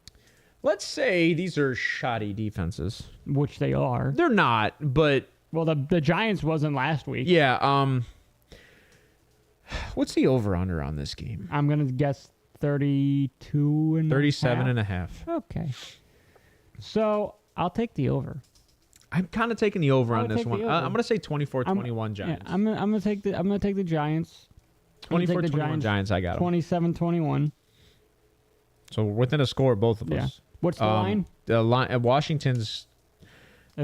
Let's say these are shoddy defenses, which they are. They're not, but the Giants wasn't last week. Yeah. What's the over/under on this game? I'm gonna guess 32 and 37 and a half. Okay. So I'll take the over. I'm kind of taking the over on this one. I'm going to say 24-21 Giants. Yeah, I'm gonna take the Giants. 24-21 Giants. I got them. 27-21. So within a score, both of us. Yeah. What's the line? The line. Washington's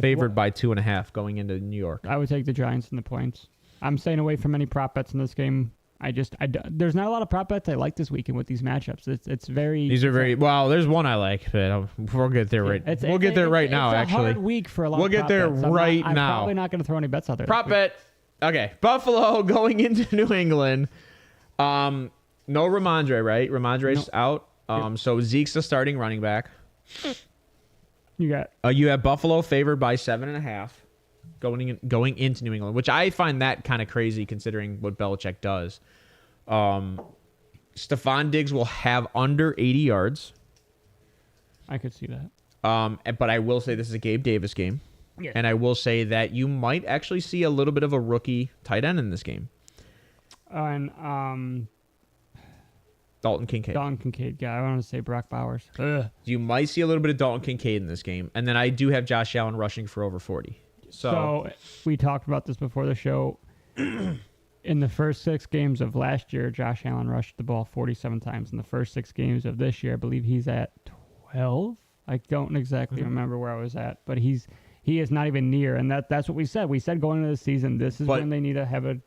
favored by 2.5 going into New York. I would take the Giants in the points. I'm staying away from any prop bets in this game. There's not a lot of prop bets I like this weekend with these matchups. It's very. These are very well. There's one I like, but we'll get there right. We'll get there right now. It's a hard week for a lot. We'll get there right now. I'm probably not going to throw any bets out there. Prop bet. Okay, Buffalo going into New England. No Ramondre, right? Ramondre's out. So Zeke's the starting running back. You have Buffalo favored by 7.5 going into New England, which I find that kind of crazy considering what Belichick does. Stephon Diggs will have under 80 yards. I could see that. But I will say this is a Gabe Davis game. Yes. And I will say that you might actually see a little bit of a rookie tight end in this game. And Dalton Kincaid. Yeah, I want to say Brock Bowers. Ugh. You might see a little bit of Dalton Kincaid in this game. And then I do have Josh Allen rushing for over 40. So we talked about this before the show. In the first 6 games of last year, Josh Allen rushed the ball 47 times. In the first 6 games of this year, I believe he's at 12. I don't exactly remember where I was at, but he is not even near. And that's what we said. We said going into the season, this is when they need to have a.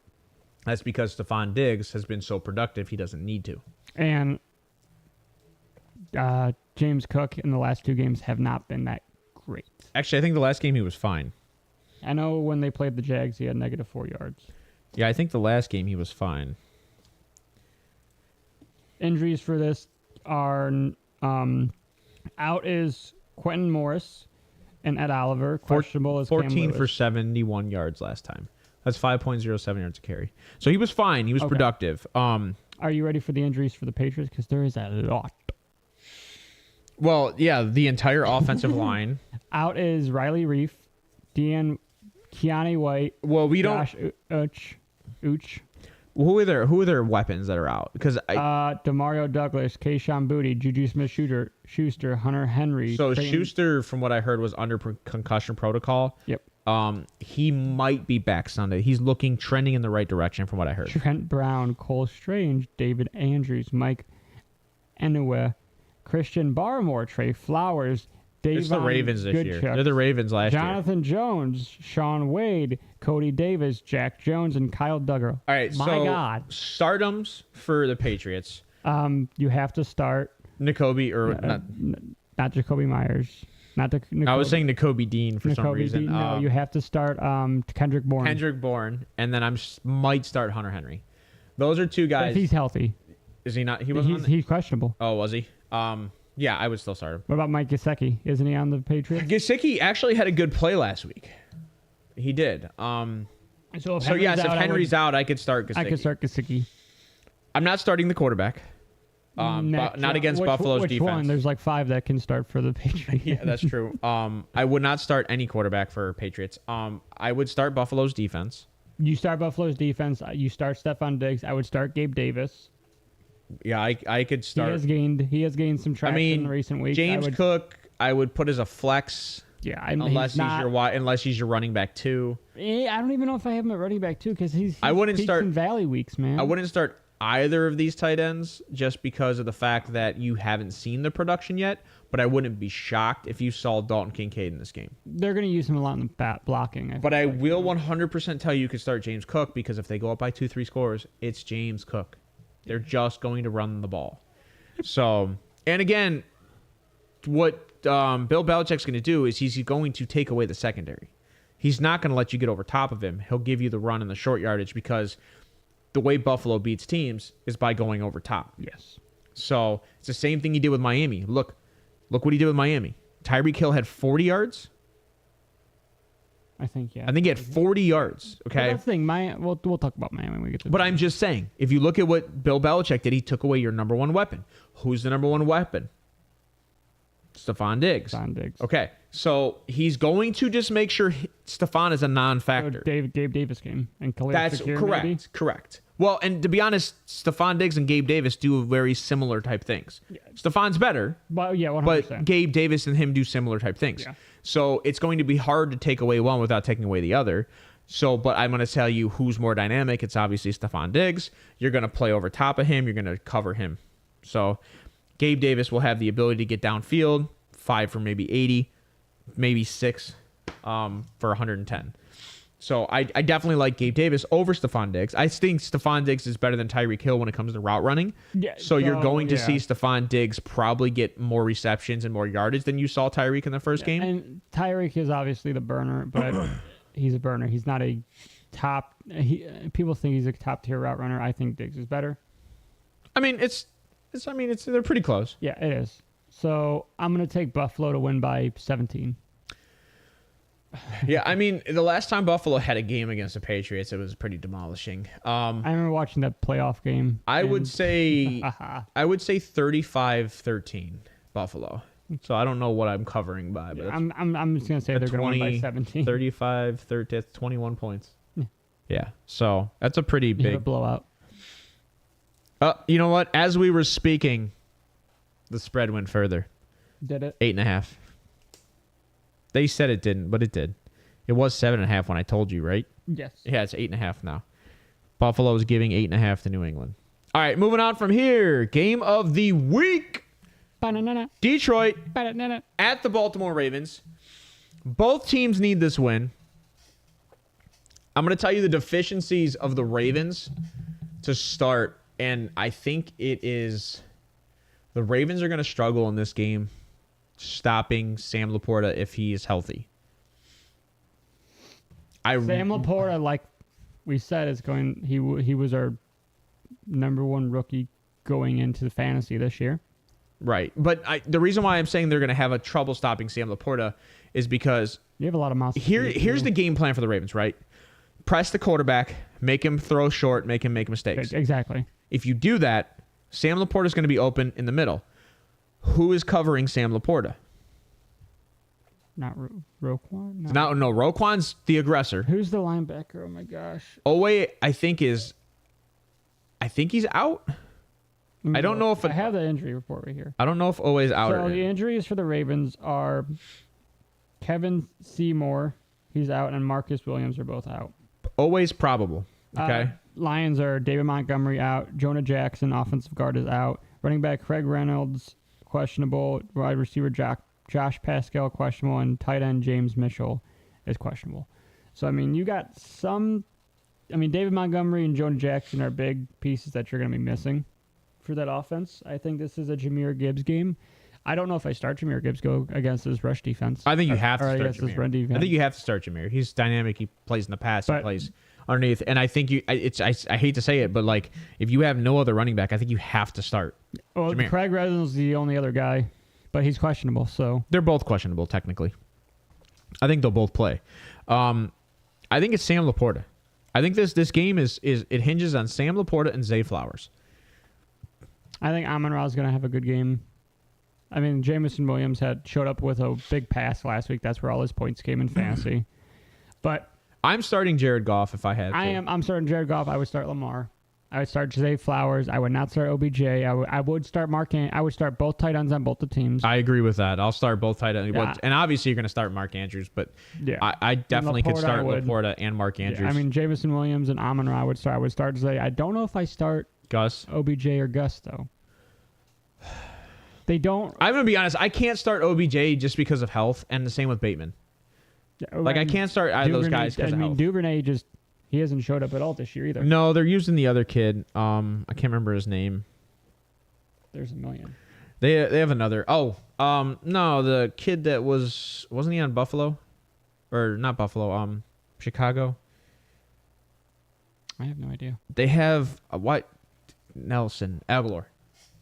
That's because Stephon Diggs has been so productive, he doesn't need to. And James Cook in the last 2 games have not been that great. Actually, I think the last game he was fine. I know when they played the Jags, he had -4 yards. Yeah, I think the last game he was fine. Injuries for this are out is Quentin Morris and Ed Oliver. Questionable is 14 for 71 yards last time. That's 5.07 yards a carry. So he was fine. He was productive. Are you ready for the injuries for the Patriots? Because there is a lot. Well, yeah, the entire offensive line. Out is Riley Reif, Keanu White. Well, we Josh Uch. Who are their weapons that are out? Because Demario Douglas, Kayshon Boutte, Juju Smith-Schuster, Hunter Henry. So Schuster, from what I heard, was under concussion protocol. Yep. He might be back Sunday. He's trending in the right direction from what I heard. Trent Brown, Cole Strange, David Andrews, Mike Inoue, Christian Barmore, Trey Flowers, It's the Ravens this year. They're the Ravens last year. Jonathan Jones, Sean Wade, Cody Davis, Jack Jones, and Kyle Duggar. All right, My God. Stardoms for the Patriots. You have to start N'Kobe or not Jacoby Myers. Not the. I was saying N'Kobe Dean for some reason. Dean, no, you have to start Kendrick Bourne. Kendrick Bourne, and then I might start Hunter Henry. Those are two guys. If he's healthy. Is he not? He wasn't. He's questionable. Oh, was he? Yeah, I would still start him. What about Mike Gesicki? Isn't he on the Patriots? Gesicki actually had a good play last week. He did. If Henry's out, I could start Gesicki. I could start Gesicki. I'm not starting the quarterback. Not against Buffalo's which defense. One? There's like 5 that can start for the Patriots. Yeah, that's true. I would not start any quarterback for Patriots. I would start Buffalo's defense. You start Buffalo's defense. You start Stephon Diggs. I would start Gabe Davis. Yeah, I could start. He has gained some traction in recent weeks. James Cook, I would put as a flex. Yeah, unless he's your running back 2. I don't even know if I have him at running back 2 because he's I wouldn't start in valley weeks, man. I wouldn't start either of these tight ends just because of the fact that you haven't seen the production yet. But I wouldn't be shocked if you saw Dalton Kincaid in this game. They're going to use him a lot in the bat blocking. But I will 100% tell you could start James Cook because if they go up by 2-3 scores, it's James Cook. They're just going to run the ball. So, and again, what Bill Belichick's going to do is he's going to take away the secondary. He's not going to let you get over top of him. He'll give you the run and the short yardage because the way Buffalo beats teams is by going over top. Yes. So it's the same thing he did with Miami. Look what he did with Miami. Tyreek Hill had 40 yards. I think, yeah. I think he had 40 yards. Okay. Well, that's the thing. We'll talk about Miami when we get to. But I'm just saying, if you look at what Bill Belichick did, he took away your number one weapon. Who's the number one weapon? Stephon Diggs. Okay. So he's going to just make sure Stephon is a non-factor. Gabe Davis game. And Khalil That's Shakir, correct. Maybe? Correct. Well, and to be honest, Stephon Diggs and Gabe Davis do very similar type things. Yeah. Stephon's better. But yeah, 100%. But Gabe Davis and him do similar type things. Yeah. So it's going to be hard to take away one without taking away the other. So, but I'm going to tell you who's more dynamic. It's obviously Stephon Diggs. You're going to play over top of him. You're going to cover him. So Gabe Davis will have the ability to get downfield, 5 for maybe 80, maybe 6 for 110. So I definitely like Gabe Davis over Stephon Diggs. I think Stephon Diggs is better than Tyreek Hill when it comes to route running. Yeah, so you're going to see Stephon Diggs probably get more receptions and more yardage than you saw Tyreek in the first game. And Tyreek is obviously the burner, but he's a burner. He's not a top. People think he's a top tier route runner. I think Diggs is better. I mean, they're pretty close. Yeah, it is. So I'm going to take Buffalo to win by 17. Yeah, I mean, the last time Buffalo had a game against the Patriots, it was pretty demolishing. I remember watching that playoff game. I would say 35-13 Buffalo. So I don't know what I'm covering by, but I'm just going to say they're going to win by 17. 35-13, 21 points. Yeah. So that's a pretty big blowout. You know what? As we were speaking, the spread went further. Did it? 8.5. They said it didn't, but it did. It was 7.5 when I told you, right? Yes. Yeah, it's 8.5 now. Buffalo is giving 8.5 to New England. All right, moving on from here. Game of the week. Ba-na-na-na. Detroit Ba-na-na-na. at the Baltimore Ravens. Both teams need this win. I'm going to tell you the deficiencies of the Ravens to start, and I think it is the Ravens are going to struggle in this game stopping Sam Laporta if he is healthy. Sam Laporta, like we said, he was our number one rookie going into the fantasy this year. Right. But the reason why I'm saying they're going to have a trouble stopping Sam Laporta is because you have a lot of mouths. Here's the game plan for the Ravens, right? Press the quarterback, make him throw short, make him make mistakes. Exactly. If you do that, Sam Laporta is going to be open in the middle. Who is covering Sam Laporta? Not Roquan? No, Roquan's the aggressor. Who's the linebacker? Oh, my gosh. Owe, I think he's out. I don't know if... I have the injury report right here. I don't know if Owe's out So the injuries for the Ravens are Kevin Seymour, he's out, and Marcus Williams are both out. Owe's probable. Okay. Lions are David Montgomery out. Jonah Jackson, offensive guard, is out. Running back Craig Reynolds, questionable. Wide receiver Josh Pascal questionable, and tight end James Mitchell is questionable. So, I mean, you got some... I mean, David Montgomery and Jonah Jackson are big pieces that you're going to be missing for that offense. I think this is a Jahmyr Gibbs game. I don't know if I start Jahmyr Gibbs go against his rush defense. I think you have to start his run defense. I think you have to start Jahmyr. He's dynamic. He plays in the pass. He plays underneath. And I think I hate to say it, but like if you have no other running back, I think you have to start Jahmyr. Craig Reynolds is the only other guy, but he's questionable. So they're both questionable technically. I think they'll both play. I think it's Sam Laporta. I think this game is it hinges on Sam Laporta and Zay Flowers. I think Amon-Ra is going to have a good game. I mean, Jameson Williams showed up with a big pass last week. That's where all his points came in fantasy. But I'm starting Jared Goff if I had to. I'm starting Jared Goff. I would start Lamar. I would start Zay Flowers. I would not start OBJ. I would start I would start both tight ends on both the teams. I agree with that. I'll start both tight ends. Yeah. And obviously you're going to start Mark Andrews, but yeah. I definitely could start Laporta and Mark Andrews. Yeah, I mean, Jameson Williams and Amon-Ra I would start Zay. I don't know if I start Gus, OBJ or Gus, though. They don't. I'm going to be honest. I can't start OBJ just because of health, and the same with Bateman. Yeah, like, I can't start either of those guys because of health. Duvernay he hasn't showed up at all this year either. No, they're using the other kid. I can't remember his name. There's a million. They have another. Oh, no, the kid that wasn't he on Buffalo? Or not Buffalo, Chicago? I have no idea. They have what? Nelson Aguilar.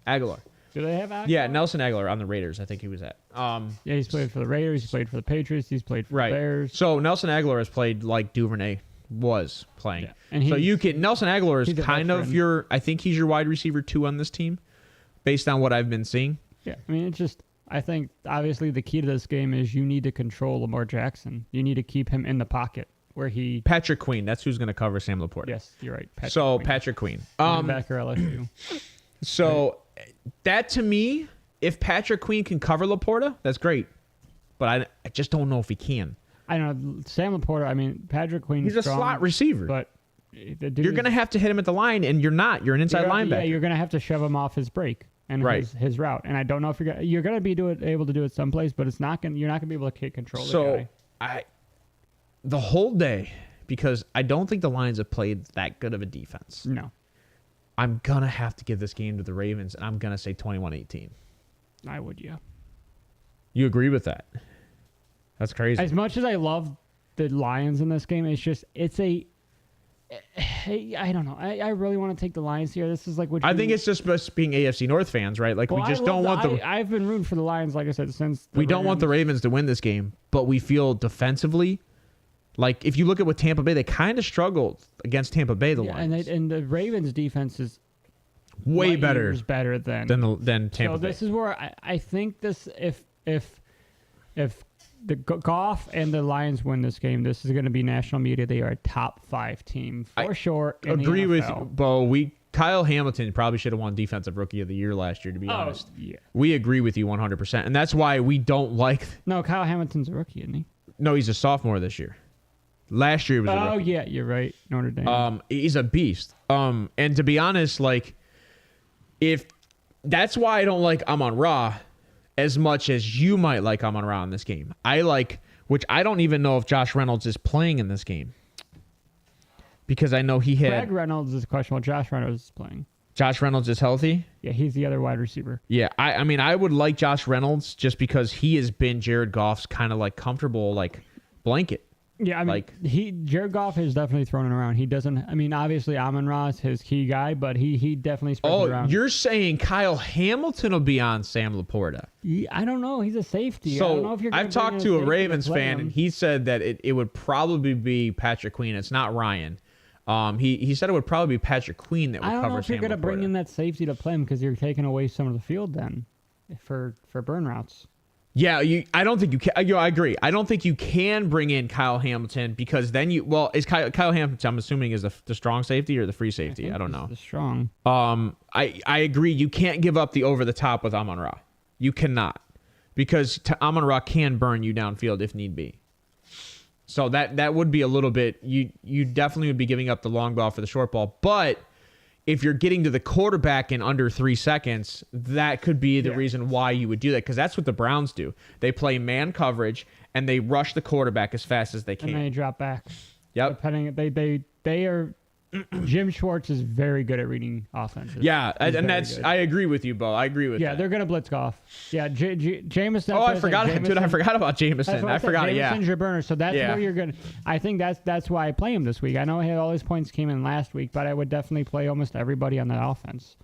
Do they have Aguilar? Yeah, Nelson Aguilar on the Raiders. I think he was at. Yeah, he's played for the Raiders. He's played for the Patriots. He's played for the Bears. So Nelson Aguilar has played like Duvernay was playing. Yeah. And so Nelson Aguilar is kind of I think he's your wide receiver 2 on this team, based on what I've been seeing. Yeah, I mean, I think obviously the key to this game is you need to control Lamar Jackson. You need to keep him in the pocket where Patrick Queen. That's who's going to cover Sam Laporta. Yes, you're right. Patrick Queen. Backer LSU. So that to me, if Patrick Queen can cover Laporta, that's great. But I just don't know if he can. I don't know. Sam Laporta, I mean, Patrick Queen He's a slot receiver. But you're going to have to hit him at the line, and you're not. You're an inside linebacker. Yeah, you're going to have to shove him off his break and his route. And I don't know if you're going to be able to do it someplace, but you're not going to be able to control the guy. The whole day, because I don't think the Lions have played that good of a defense. No. I'm going to have to give this game to the Ravens, and I'm going to say 21-18. I would, yeah. You agree with that? That's crazy. As much as I love the Lions in this game, I don't know. I really want to take the Lions here. This is like I think it's just us being AFC North fans, right? Like, we just don't want I've been rooting for the Lions, like I said, since we don't want the Ravens to win this game, but we feel defensively, like if you look at what Tampa Bay, they kind of struggled against Tampa Bay. The Lions and the Ravens defense is way better than Tampa Bay. So this is where I think this if the Goff and the Lions win this game, this is going to be national media. They are a top 5 team for sure. Agree with you, Bo. Kyle Hamilton probably should have won Defensive Rookie of the Year last year, to be honest. Yeah. We agree with you 100%. And that's why we don't like... No, Kyle Hamilton's a rookie, isn't he? No, he's a sophomore this year. Last year he was a rookie. Oh, yeah, you're right. Notre Dame. He's a beast. And to be honest, like, that's why I don't like Amon-Ra as much as you might like Amon-Ra in this game. Which I don't even know if Josh Reynolds is playing in this game. Because I know he had... Craig Reynolds is questionable. Josh Reynolds is playing. Josh Reynolds is healthy? Yeah, he's the other wide receiver. Yeah, I mean, I would like Josh Reynolds just because he has been Jared Goff's kind of like comfortable like blanket. Yeah, I mean, Jared Goff has definitely thrown it around. He doesn't. I mean, obviously Amon-Ra is his key guy, but he definitely spreads it around. You're saying Kyle Hamilton will be on Sam Laporta? I don't know. He's a safety. So I don't know if you're I've talked to a Ravens fan, and he said that it would probably be Patrick Queen. It's not Ryan. He said it would probably be Patrick Queen that would cover Sam Laporta. I don't know if you're going to bring in that safety to play him because you're taking away some of the field then for burn routes. Yeah, I don't think you can. I agree. I don't think you can bring in Kyle Hamilton because then is Kyle Hamilton? I'm assuming is the strong safety or the free safety. I don't know. The strong. I agree. You can't give up the over the top with Amon-Ra. You cannot because Amon-Ra can burn you downfield if need be. So that would be a little bit. You definitely would be giving up the long ball for the short ball, but if you're getting to the quarterback in under 3 seconds, that could be the reason why you would do that, because that's what the Browns do. They play man coverage and they rush the quarterback as fast as they can. And they drop back. Yep. They are. Jim Schwartz is very good at reading offenses. Yeah, and that's good. I agree with you, Bo. I agree with that. Yeah, they're gonna blitz off. Yeah, Jameson. Oh, I forgot, dude. I forgot about Jameson. I forgot. Jameson's your burner, so that's where you're gonna. I think that's why I play him this week. I know he had all his points came in last week, but I would definitely play almost everybody on that offense.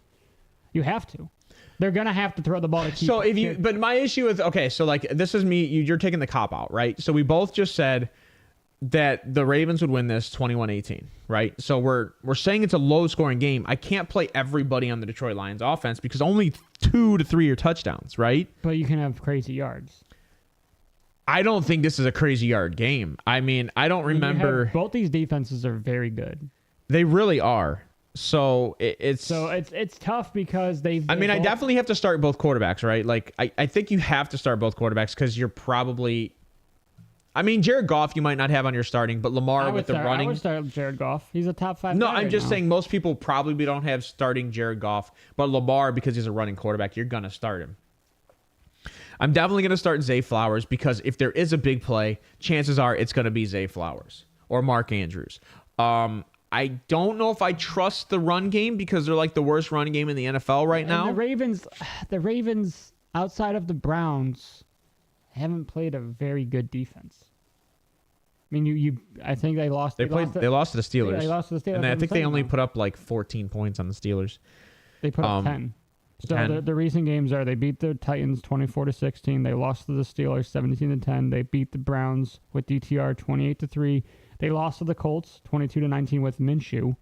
You have to. They're gonna have to throw the ball to keep. So but my issue is so like this is me. You're taking the cop out, right? So we both just said that the Ravens would win this 21-18, right? So we're saying it's a low-scoring game. I can't play everybody on the Detroit Lions offense because only 2 to 3 are touchdowns, right? But you can have crazy yards. I don't think this is a crazy yard game. I mean, I don't remember. Both these defenses are very good. They really are. So it's tough because I definitely have to start both quarterbacks, right? Like I think you have to start both quarterbacks because you're probably. I mean, Jared Goff you might not have on your starting, but Lamar with the running. I would start Jared Goff. He's a top 5 No, guy I'm just now. saying most people probably don't have starting Jared Goff, but Lamar, because he's a running quarterback, you're going to start him. I'm definitely going to start Zay Flowers because if there is a big play, chances are it's going to be Zay Flowers or Mark Andrews. I don't know if I trust the run game because they're like the worst run game in the NFL right now. The Ravens, outside of the Browns, haven't played a very good defense. I mean, I think they lost. They lost to the Steelers. Yeah, they lost to the Steelers. And I think they only put up like 14 points on the Steelers. They put up 10. So the recent games are they beat the Titans 24-16. They lost to the Steelers 17-10. They beat the Browns with DTR 28-3. They lost to the Colts 22-19 with Minshew.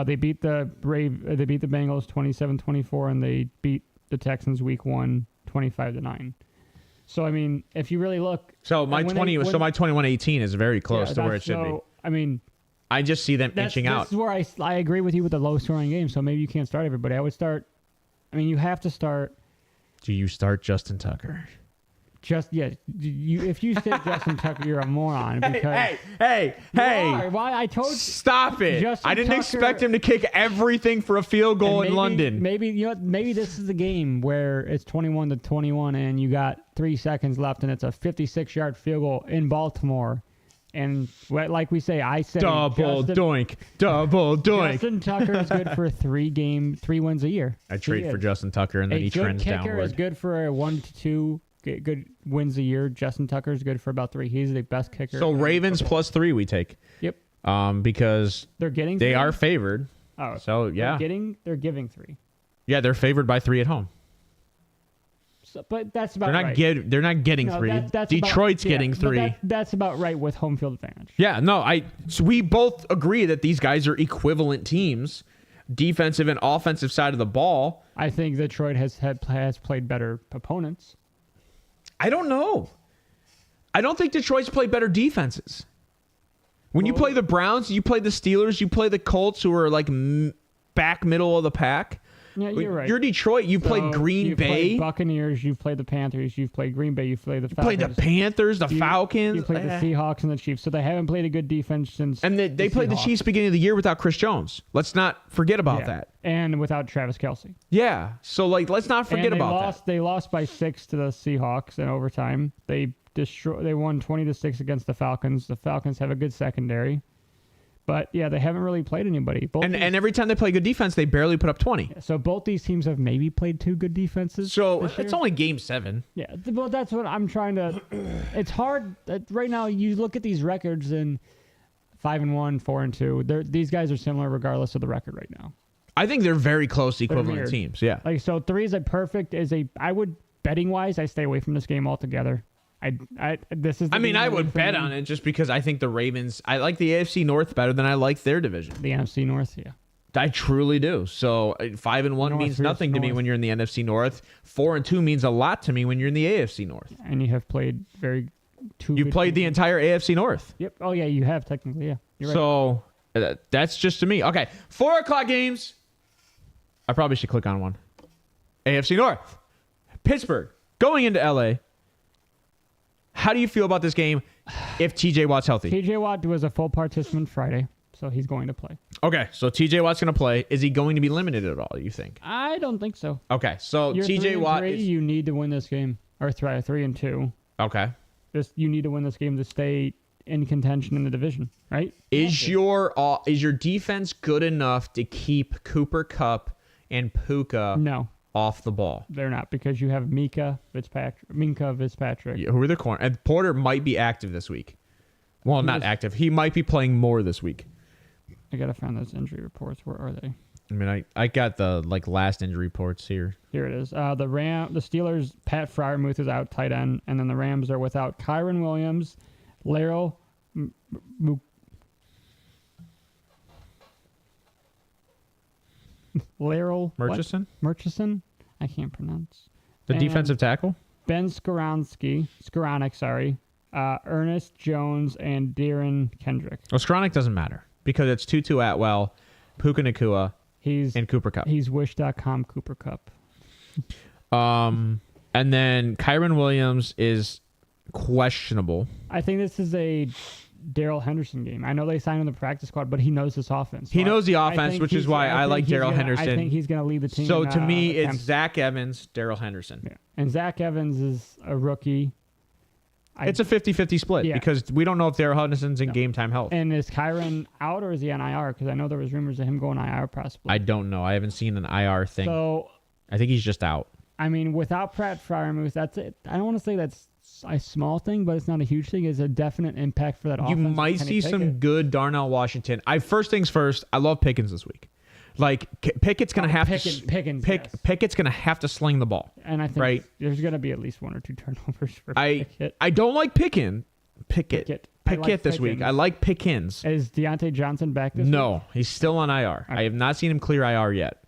They beat the Bengals 27-24, and they beat the Texans week 1 25-9. So I mean, if you really look, my 21-18 is very close to where it should be. I mean, I just see them inching out. This is where I agree with you with the low scoring game. So maybe you can't start everybody. I would start. I mean, you have to start. Do you start Justin Tucker? If you say Justin Tucker, you're a moron. Because hey! Why I told you? Stop it! I didn't expect him to kick everything for a field goal in London. Maybe maybe this is the game where it's 21-21 and you got 3 seconds left and it's a 56-yard field goal in Baltimore. And like we say, I said double doink. Justin Tucker is good for 3 wins a year. I trade for Justin Tucker and then he trends downward. A good kicker is good for a 1 to 2. Good wins a year. Justin Tucker is good for about 3. He's the best kicker. So Ravens plus 3 we take. Yep. Because they are favored. Oh, so yeah. They're giving 3. Yeah, they're favored by 3 at home. So, but that's about right. They're not getting 3. Detroit's getting 3. That's about right with home field advantage. Yeah, no, so we both agree that these guys are equivalent teams, defensive and offensive side of the ball. I think Detroit has played better opponents. I don't know. I don't think Detroit's played better defenses. When you play the Browns, you play the Steelers, you play the Colts, who are like back middle of the pack. Yeah, you're right. You're Detroit. You played Green Bay. Played Buccaneers. You've played the Panthers. You've played Green Bay. You've played the Falcons. You played the Panthers, the Falcons. You played the Seahawks and the Chiefs. So they haven't played a good defense since. And they played the Chiefs beginning of the year without Chris Jones. Let's not forget about that. And without Travis Kelce. Yeah. So let's not forget about that. They lost by 6 to the Seahawks in overtime. They won 20-6 against the Falcons. The Falcons have a good secondary. But, yeah, they haven't really played anybody. And every time they play good defense, they barely put up 20. So both these teams have maybe played 2 good defenses. So it's only game 7. Yeah, well, that's what I'm trying to... It's hard. Right now, you look at these records and 5-1, 4-2. These guys are similar regardless of the record right now. I think they're very close equivalent teams, yeah. So 3 is a perfect... I would, betting-wise, I stay away from this game altogether. I would bet on it just because I think the Ravens. I like the AFC North better than I like their division. The NFC North, yeah. I truly do. So 5-1 means nothing to me when you're in the NFC North. 4-2 means a lot to me when you're in the AFC North. And you have played You played the entire AFC North. Yep. Oh yeah, you have technically. Yeah. You're right. So that's just to me. Okay, 4:00 games. I probably should click on one. AFC North. Pittsburgh going into LA. How do you feel about this game if TJ Watt's healthy? TJ Watt was a full participant Friday, so he's going to play. Okay, so TJ Watt's going to play. Is he going to be limited at all, you think? I don't think so. Okay, so You're TJ Watt 3-3, is... you need to win this game. Or 3-2. Okay. You need to win this game to stay in contention in the division, right? Is your defense good enough to keep Cooper Kupp and Puka No, off the ball? they're not, because you have Minka Fitzpatrick. Yeah, who are the corner? And Porter might be active this week. Well, not active. He might be playing more this week. I gotta find those injury reports. Where are they? I mean, I got the last injury reports here. Here it is. The Steelers, Pat Freiermuth is out, tight end, and then the Rams are without Kyron Williams, Laryl Murchison? I can't pronounce. The And defensive tackle? Ben Skoranek, Ernest Jones, and Darren Kendrick. Well, Skronik doesn't matter because it's Tutu Atwell, Puka Nacua, and Cooper Kupp. He's Wish.com Cooper Kupp. And then Kyron Williams is questionable. I think this is a Darrell Henderson game. I know they signed him to the practice squad, but he knows this offense. He knows the offense, which is why I like Darrell Henderson. I think he's going to lead the team. So to me, it's attempts. Zach Evans, Darrell Henderson. Yeah. And Zach Evans is a rookie. It's a 50-50 split because we don't know if Darrell Henderson's in game time health. And is Kyron out or is he on IR? Because I know there was rumors of him going IR possibly. I don't know. I haven't seen an IR thing. So I think he's just out. I mean, without Pat Freiermuth, that's it. I don't want to say that's a small thing, but it's not a huge thing. It's a definite impact for that offense. You might see some good Darnell Washington. First things first, I love Pickens this week. Like Pickett's going to have Pickett's going to have to sling the ball. And I think there's going to be at least 1 or 2 turnovers for Pickett. I don't like Pickett this week. I like Pickens. Is Deontay Johnson back this week? No, he's still on IR. I have not seen him clear IR yet.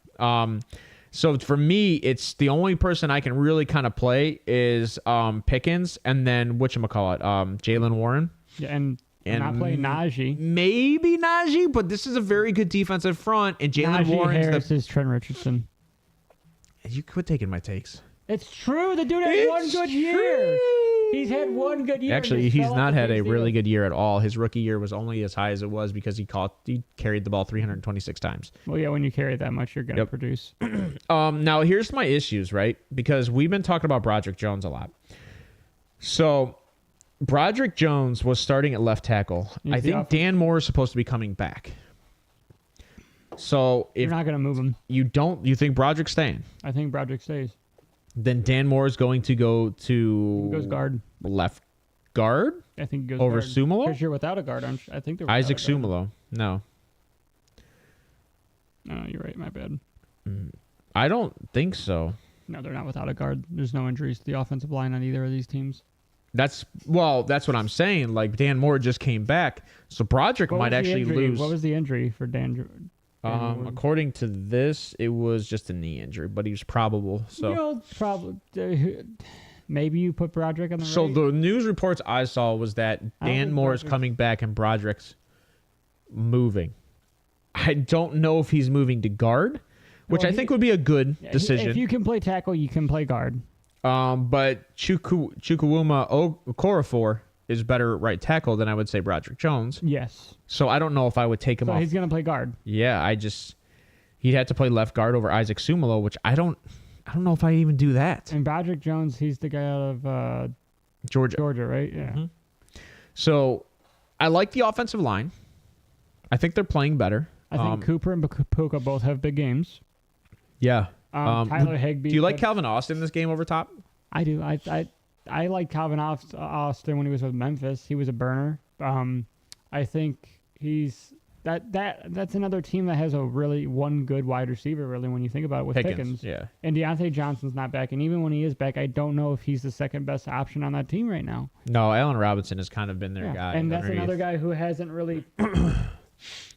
So for me, it's the only person I can really kind of play is Pickens and then whatchamacallit, Jalen Warren. Yeah, and not playing Najee. Maybe Najee, but this is a very good defensive front. And Jalen Warren's Harris is Trent Richardson. You quit taking my takes. It's true. The dude had one good year. He's had one good year. Actually, he's not had a really good year at all. His rookie year was only as high as it was because he carried the ball 326 times. Well, yeah, when you carry that much, you're going to produce. Now, here's my issues, right? Because we've been talking about Broderick Jones a lot. So, Broderick Jones was starting at left tackle. I think Dan Moore is supposed to be coming back. So, if you're not going to move him. You think Broderick's staying? I think Broderick stays. Then Dan Moore is going to go to... He goes guard. Left guard? I think he goes over guard. Sumalo? Because you're without a guard, aren't you? I think they're Isaac Sumalo. No. No, you're right. My bad. I don't think so. No, they're not without a guard. There's no injuries to the offensive line on either of these teams. That's what I'm saying. Like, Dan Moore just came back, so Broderick might actually lose. What was the injury for Dan? According to this, it was just a knee injury, but he was probable. So maybe you put Broderick on the right. So the news reports I saw was that Dan Moore is coming back and Broderick's moving. I don't know if he's moving to guard, which I think would be a good decision. If you can play tackle, you can play guard. But Chukwuma Okorafor is better at right tackle than I would say Broderick Jones. Yes. So I don't know if I would take him off. So he's going to play guard. Yeah, he'd have to play left guard over Isaac Sumalo, which I don't know if I even do that. And Broderick Jones, he's the guy out of Georgia, right? Yeah. Mm-hmm. So I like the offensive line. I think they're playing better. I think Cooper and Puka both have big games. Yeah. Tyler Higbee. Do you like Calvin Austin in this game over top? I do. I like Calvin Austin when he was with Memphis. He was a burner. I think he's that's another team that has a really one good wide receiver, really, when you think about it, with Pickens. Yeah. And Deontay Johnson's not back. And even when he is back, I don't know if he's the second best option on that team right now. No, Allen Robinson has kind of been their guy. And that's another guy who hasn't really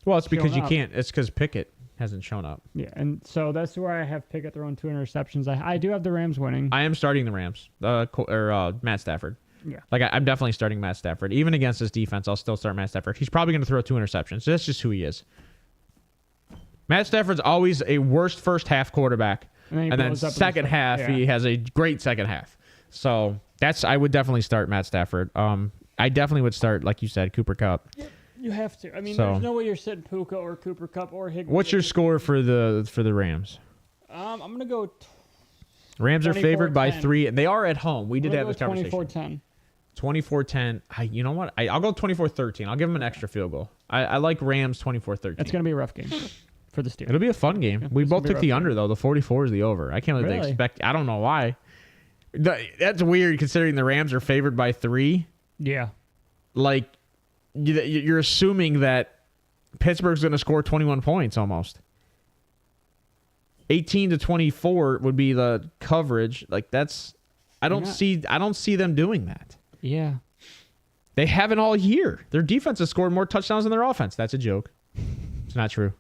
well, it's because you can't. It's because Pickett hasn't shown up. Yeah, and so that's where I have Pickett throwing 2 interceptions. I do have the Rams winning. I am starting the Rams, Matt Stafford. Yeah. Like, I'm definitely starting Matt Stafford. Even against his defense, I'll still start Matt Stafford. He's probably going to throw 2 interceptions. That's just who he is. Matt Stafford's always a worst first half quarterback. And then second half, he has a great second half. So I would definitely start Matt Stafford. I definitely would start, like you said, Cooper Kupp. You have to. I mean, So- there's no way you're sitting Puka or Cooper Kupp or Higgins. What's your score for the Rams? I'm gonna go. Rams are favored by 24-10. 3. They are at home. We did have this 24-10. conversation. 24-10. You know what? I'll go 24-13. I'll give them an extra field goal. I like Rams 24-13. It's gonna be a rough game for the Steelers. It'll be a fun game. Yeah, We it's both gonna be took the rough under, game. though. The 44 is the over. I can't believe they Really? expect. I don't know why. That's weird considering the Rams are favored by 3. Yeah. Like, you're assuming that Pittsburgh's going to score 21 points almost. 18-24 would be the coverage. Like, that's... I don't see them doing that. Yeah. They haven't all year. Their defense has scored more touchdowns than their offense. That's a joke. It's not true.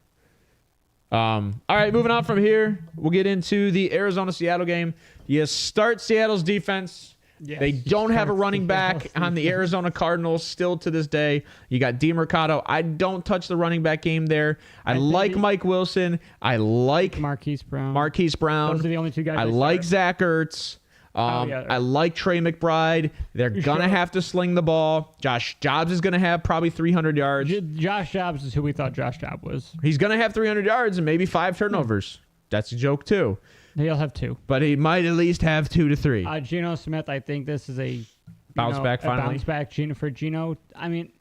All right, moving on from here, we'll get into the Arizona-Seattle game. You start Seattle's defense. Yes, They you don't have a start running back Seattle's on the defense. Arizona Cardinals still to this day. You got DeMercado. I don't touch the running back game there. I think like Mike Wilson. I like Marquise Brown. Marquise Brown. Those are the only two guys. I they like start. Zach Ertz. Yeah. I like Trey McBride. They're going to sure? have to sling the ball. Josh Jobs is going to have probably 300 yards. Josh Jobs is who we thought Josh Jobs was. He's going to have 300 yards and maybe 5 turnovers. That's a joke, too. He'll have 2. But he might at least have 2 to 3. Geno Smith, I think this is a Bounce back finally? A bounce back for Geno. I mean,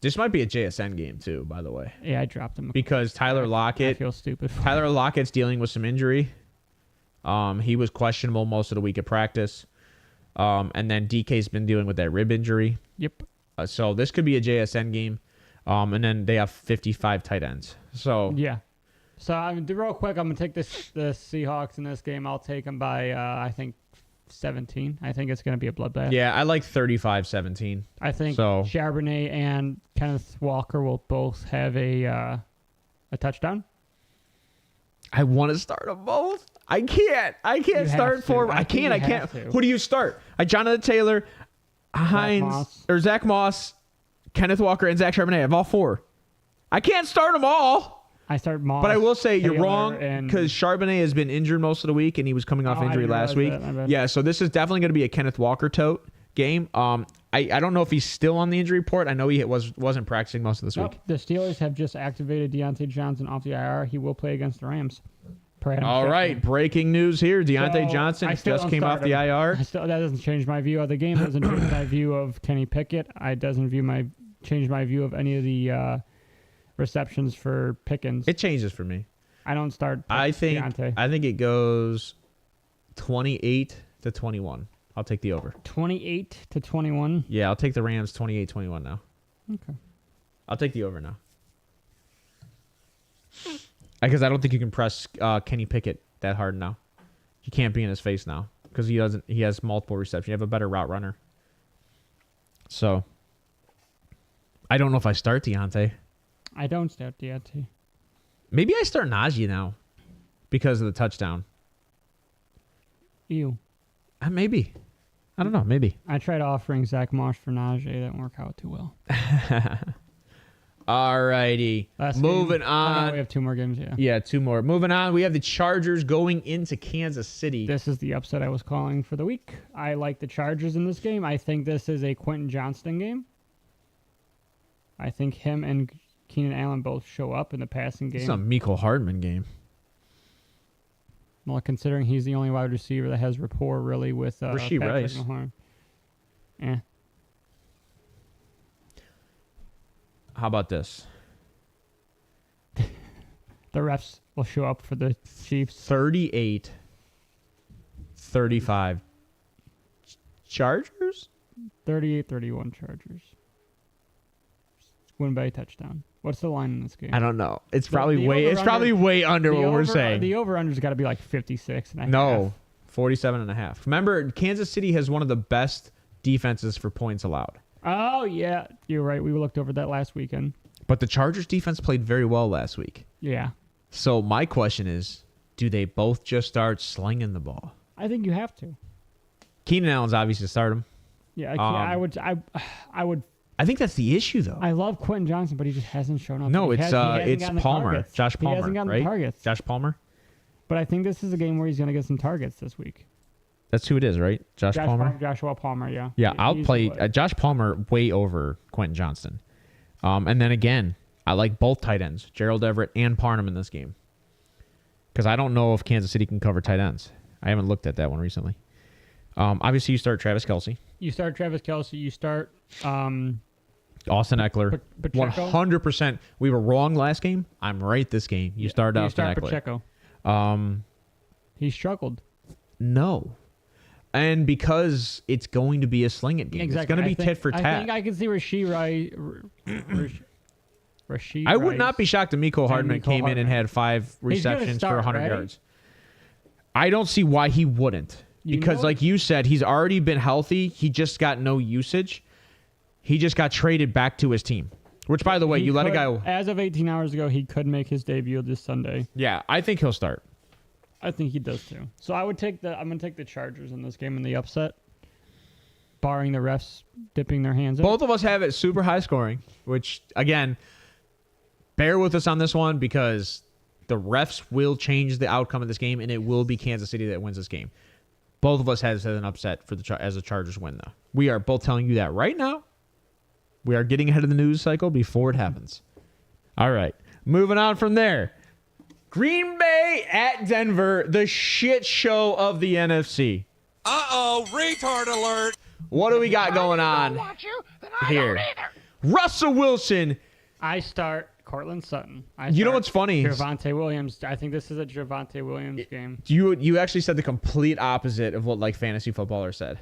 This might be a JSN game, too, by the way. yeah, I dropped him. Because Tyler I Lockett... feel stupid. Tyler Lockett's dealing with some injury. He was questionable most of the week at practice. And then DK's been dealing with that rib injury. Yep. So this could be a JSN game. And then they have 55 tight ends. So Yeah. So real quick, I'm gonna take the Seahawks in this game. I'll take them by I think 17. I think it's gonna be a bloodbath. yeah, I like 35-17. I think So- Charbonnet and Kenneth Walker will both have a touchdown. I want to start them both. I can't You start have to. four. I I think can't. I you can't. have to. Who do you start? Jonathan Taylor, Hines, Moss. or Zach Moss, Kenneth Walker, and Zach Charbonnet. I have all 4. I can't start them all. I start Moss. But I will say you're Taylor, wrong and because Charbonnet has been injured most of the week and he was coming off Oh, I injury didn't last week. realize that. My bad. Yeah, so this is definitely going to be a Kenneth Walker tote game. I don't know if he's still on the injury report. I know he wasn't practicing most of this Nope. week. The Steelers have just activated Deontay Johnson off the IR. He will play against the Rams. All right, breaking news here. Deontay So, Johnson I still just don't came start off the him. IR. That doesn't change my view of the game. It doesn't change my view of Kenny Pickett. It doesn't change my view of any of the receptions for Pickens. It changes for me. I don't start. I think Deontay. it goes 28-21. I'll take the over. 28-21. Yeah, I'll take the Rams 28-21 now. Okay. I'll take the over now. Because I don't think you can press Kenny Pickett that hard now. You can't be in his face now because he doesn't. He has multiple receptions. You have a better route runner. So I don't know if I start Deontay. I don't start Deontay. Maybe I start Najee now because of the touchdown. Ew. Maybe. I don't know. Maybe. I tried offering Zach Moss for Najee. That didn't work out too well. All righty. Moving on. we have 2 more games, yeah. Yeah, 2 more. Moving on. We have the Chargers going into Kansas City. This is the upset I was calling for the week. I like the Chargers in this game. I think this is a Quentin Johnston game. I think him and Keenan Allen both show up in the passing game. It's a Mecole Hardman game. Well, considering he's the only wide receiver that has rapport really with Rashee Patrick Rice. Mahomes. Yeah. How about this? The refs will show up for the Chiefs. 38-35. Chargers? 38-31 Chargers. Win by a touchdown. What's the line in this game? I don't know. It's The- probably the way. It's over-under- probably way under what we're saying. The over-under's got to be like 56 and a half. No, 47.5. Remember, Kansas City has one of the best defenses for points allowed. Oh, yeah. You're right. We looked over that last weekend. But the Chargers defense played very well last week. Yeah. So my question is, do they both just start slinging the ball? I think you have to. Keenan Allen's obviously start him. Yeah, I would. I think that's the issue, though. I love Quentin Johnson, but he just hasn't shown up. No, He it's hasn't gotten the Palmer. targets. Josh Palmer, He hasn't gotten right? the targets. Josh Palmer? But I think this is a game where he's going to get some targets this week. That's who it is, right? Josh Palmer? Joshua Palmer, yeah. Yeah, I'll He's play the- Josh Palmer way over Quentin Johnston. And then again, I like both tight ends, Gerald Everett and Parham in this game. Because I don't know if Kansas City can cover tight ends. I haven't looked at that one recently. Obviously, you start Travis Kelce. You start Travis Kelce. You start Austin Eckler. Pacheco. 100%. We were wrong last game. I'm right this game. You start Austin Eckler. Pacheco. He struggled. No. And because it's going to be a sling it game. Exactly. It's going to be tit for tat. I think I can see Rashid Rice. I would not be shocked if Mecole Hardman came in and had 5 receptions for 100 yards. I don't see why he wouldn't. Because like you said, he's already been healthy. He just got no usage. He just got traded back to his team. Which, by the way, you let a guy... As of 18 hours ago, he could make his debut this Sunday. Yeah, I think he'll start. I think he does too. So I'm going to take the Chargers in this game in the upset. Barring the refs dipping their hands in. Both of us have it super high scoring, which, again, bear with us on this one because the refs will change the outcome of this game, and it will be Kansas City that wins this game. Both of us has an upset for as a Chargers win, though. We are both telling you that right now. We are getting ahead of the news cycle before it happens. All right. Moving on from there. Green Bay at Denver, the shit show of the NFC. Uh-oh, retard alert. What do we got going on here? Russell Wilson. I start Cortland Sutton. You know what's funny? Javonte Williams. I think this is a Javonte Williams game. You actually said the complete opposite of what like fantasy footballers said.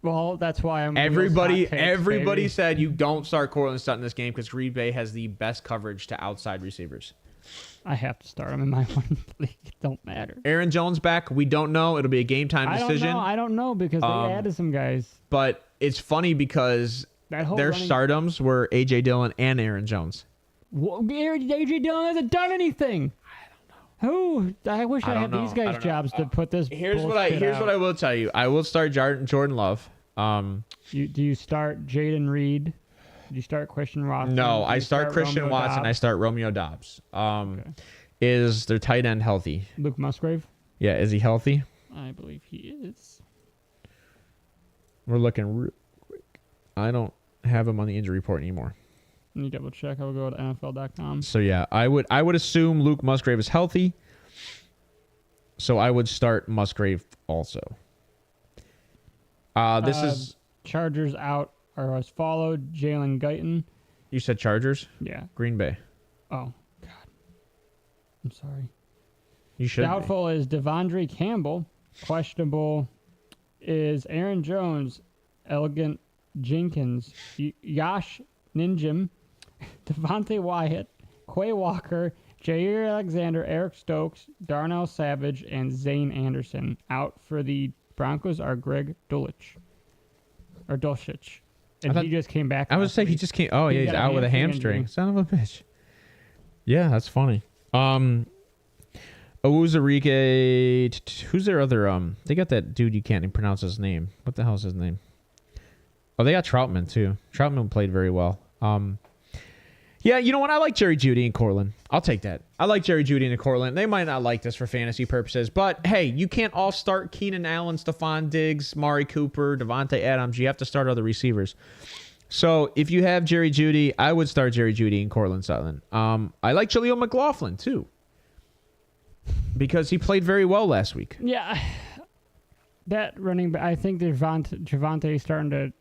Well, that's why I'm. Everybody said you don't start Cortland Sutton this game because Green Bay has the best coverage to outside receivers. I have to start him in my one league. It don't matter. Aaron Jones back. We don't know. It'll be a game time decision. I don't know because they added some guys. But it's funny because their stardoms were A.J. Dillon and Aaron Jones. A.J. Dillon hasn't done anything. I don't know. I wish I had these guys' jobs to put this. Here's what I will tell you. I will start Jordan Love. Do you start Jaden Reed? Do you start Christian Watson? No, I start Christian Watson. I start Romeo Doubs. Okay. Is their tight end healthy? Luke Musgrave? Yeah, is he healthy? I believe he is. We're looking real quick. I don't have him on the injury report anymore. Let me double check. I will go to NFL.com. So yeah, I would assume Luke Musgrave is healthy. So I would start Musgrave also. This is Chargers out or as followed. Jalen Guyton. You said Chargers? Yeah. Green Bay. Oh God. I'm sorry. You should. Doubtful is Devondre Campbell. Questionable is Aaron Jones, Elegant Jenkins, Yash Ninjim, Devontae Wyatt, Quay Walker, Jair Alexander, Eric Stokes, Darnell Savage, and Zane Anderson. Out for the Broncos are Greg Dulcich. Or Dulcich. And he just came back. I would say he just came. Oh, yeah, he's out with a hamstring. Son of a bitch. Yeah, that's funny. Owuzarike. Who's their other? They got that dude you can't even pronounce his name. What the hell is his name? Oh, they got Troutman too. Troutman played very well. Yeah, you know what? I like Jerry Jeudy and Cortland. I'll take that. I like Jerry Jeudy and Cortland. They might not like this for fantasy purposes, but hey, you can't all start Keenan Allen, Stephon Diggs, Mari Cooper, Devontae Adams. You have to start other receivers. So if you have Jerry Jeudy, I would start Jerry Jeudy and Cortland Sutton. I like Jaleel McLaughlin too because he played very well last week. Yeah, that running back. I think Javonte is starting to.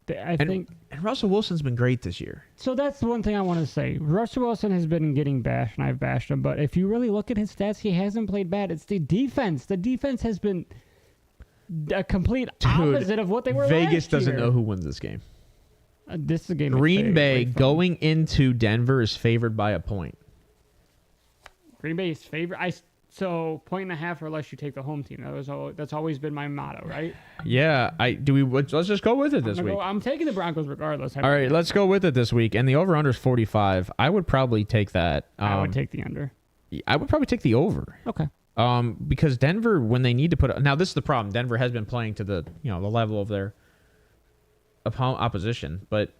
And Russell Wilson's been great this year. So that's the one thing I want to say. Russell Wilson has been getting bashed, and I've bashed him. But if you really look at his stats, he hasn't played bad. It's the defense. The defense has been a complete opposite of what they were Vegas last year. doesn't know who wins this game. This is a game. Green Bay going into Denver is favored by a point. Green Bay is favored. So 1.5 or less, you take the home team. That's always been my motto, right? Yeah. Let's just go with it this week. I'm taking the Broncos regardless. All right, let's go with it this week. And the over/under is 45. I would probably take that. I would take the under. I would probably take the over. Okay. Because Denver, when they need to put now, this is the problem. Denver has been playing to the the level of their opposition, but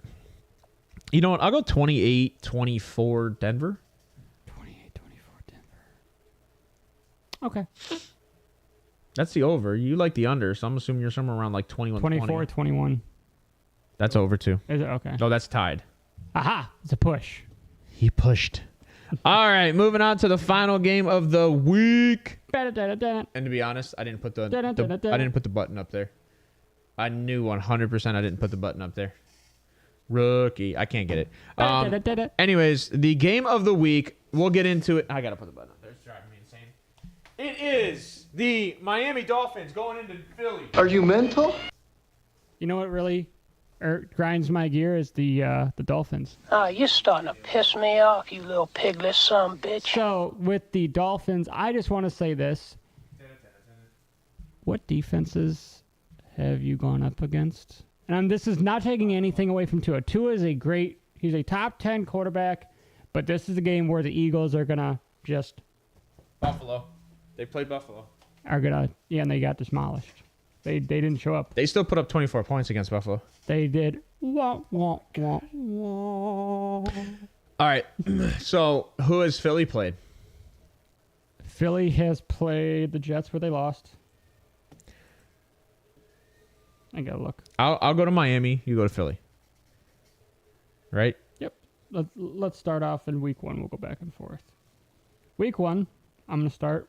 you know what? I'll go 28-24 Denver. Okay. That's the over. You like the under, so I'm assuming you're somewhere around like 21-20. 24-21. That's over too. Is it? Okay. No, that's tied. Aha! It's a push. He pushed. All right, moving on to the final game of the week. And to be honest, I didn't put the button up there. I knew 100% I didn't put the button up there. Rookie. I can't get it. Anyways, the game of the week. We'll get into it. I got to put the button up there. It's driving me insane. It is the Miami Dolphins going into Philly. Are you mental? You know what really grinds my gear is the Dolphins. Oh, you're starting to piss me off, you little piglet son of a bitch. So, with the Dolphins, I just want to say this. What defenses have you gone up against? And this is not taking anything away from Tua. Tua is he's a top 10 quarterback, but this is a game where the Eagles are going to just... Buffalo. They played Buffalo. And they got demolished. They didn't show up. They still put up 24 points against Buffalo. They did. Wah, wah, wah, wah. All right. So, who has Philly played? Philly has played the Jets where they lost. I gotta look. I'll go to Miami. You go to Philly. Right? Yep. Let's start off in week 1. We'll go back and forth. Week 1, I'm going to start.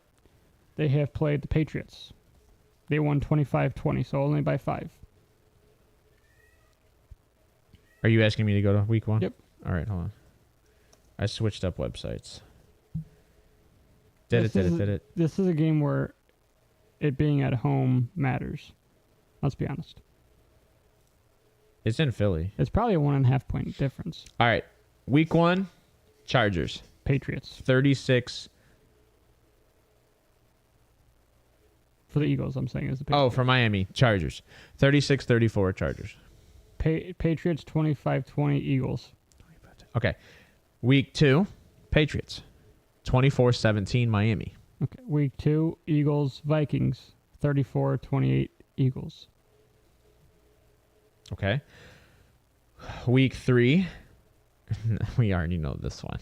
They have played the Patriots. They won 25-20, so only by 5. Are you asking me to go to week 1? Yep. All right, hold on. I switched up websites. This is a game where it being at home matters. Let's be honest. It's in Philly. It's probably a 1.5 point difference. All right. Week 1, Chargers. Patriots. 36. For the Eagles, I'm saying is the Patriots. Oh, for Miami, Chargers. 36-34 Chargers. Patriots 25-20 Eagles. Okay. Week 2, Patriots. 24-17 Miami. Okay. Week 2, Eagles Vikings 34-28 Eagles. Okay. Week 3, we already know this one.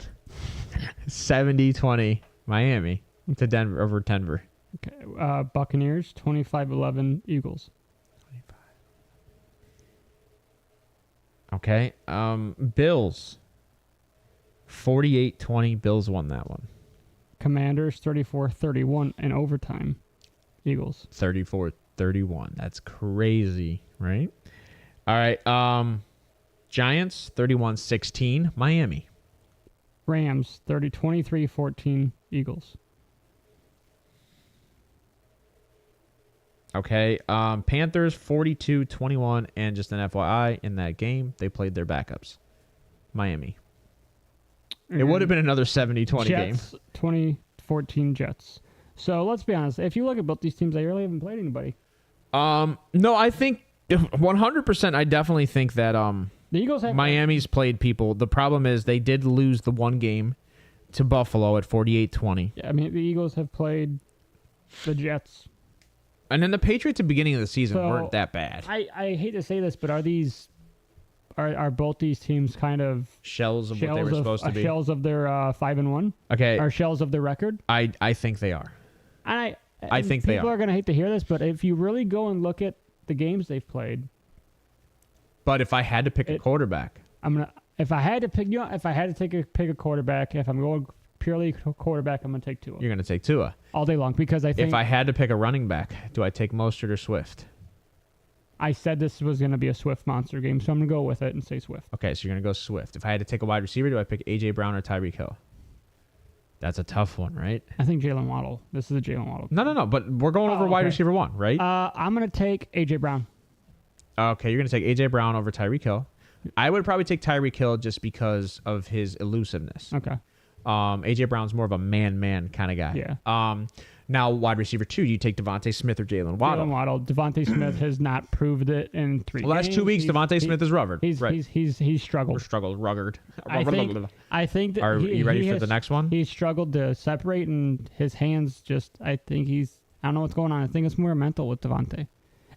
70-20 Miami to Denver over Denver. Okay. Buccaneers 25-11 Eagles. 25. Okay. Bills 48-20. Bills won that one. Commanders 34-31 in overtime. Eagles. 34-31. That's crazy, right? All right. Giants 31-16 Miami. Rams 23-14 Eagles. Okay. Panthers 42-21, and just an FYI, in that game, they played their backups. Miami. It would have been another 70-20 game. Jets 2014 Jets. So let's be honest. If you look at both these teams, they really haven't played anybody. No, I think 100%. I definitely think that The Eagles have Miami's played people. The problem is they did lose the one game to Buffalo at 48-20. Yeah, I mean the Eagles have played the Jets. And then the Patriots at the beginning of the season So, weren't that bad. I hate to say this, but are both these teams kind of Shells of what they were supposed to be. Shells of their 5-1? Okay. Or shells of their record? I think they are. And I think they people are. are going to hate to hear this, but if you really go and look at the games they've played, But if I had to pick a quarterback, if I had to pick a quarterback, if I'm going purely quarterback, I'm going to take Tua. you're going to take Tua. All day long, because I think If I had to pick a running back, do I take Mostert or Swift? I said this was going to be a Swift monster game, so I'm going to go with it and say Swift. Okay, so you're going to go Swift. If I had to take a wide receiver, do I pick A.J. Brown or Tyreek Hill? That's a tough one, right? I think Jalen Waddle. This is a Jalen Waddle. No. But we're going over wide receiver 1, right? I'm going to take A.J. Brown. Okay, you're going to take A.J. Brown over Tyreek Hill. I would probably take Tyreek Hill just because of his elusiveness. Okay. A.J. Brown's more of a man kind of guy. Yeah. Now, wide receiver 2, do you take Devontae Smith or Jalen Waddle? Jalen Waddle. Devontae Smith has not proved it in 3 games. Last 2 weeks, Devontae Smith is rubbered. He's struggled. Or struggled, rugged. I think that Are you ready for the next one? He's struggled to separate, and his hands just, I don't know what's going on. I think it's more mental with Devontae.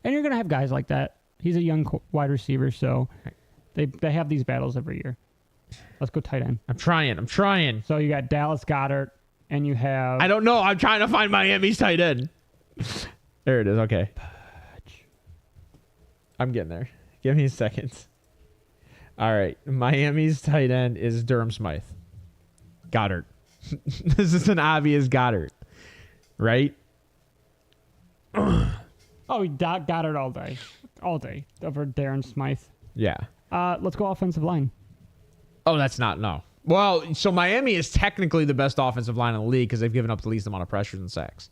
And you're going to have guys like that. He's a young wide receiver, so they have these battles every year. Let's go tight end. I'm trying. So you got Dallas Goedert, and you have... I don't know. I'm trying to find Miami's tight end. There it is. Okay. I'm getting there. Give me a second. All right. Miami's tight end is Durham Smythe. Goddard. This is an obvious Goddard. Right? Oh, got it all day. All day over Darren Smythe. Yeah. Let's go offensive line. Oh, that's not, no. Well, so Miami is technically the best offensive line in the league because they've given up the least amount of pressures and sacks.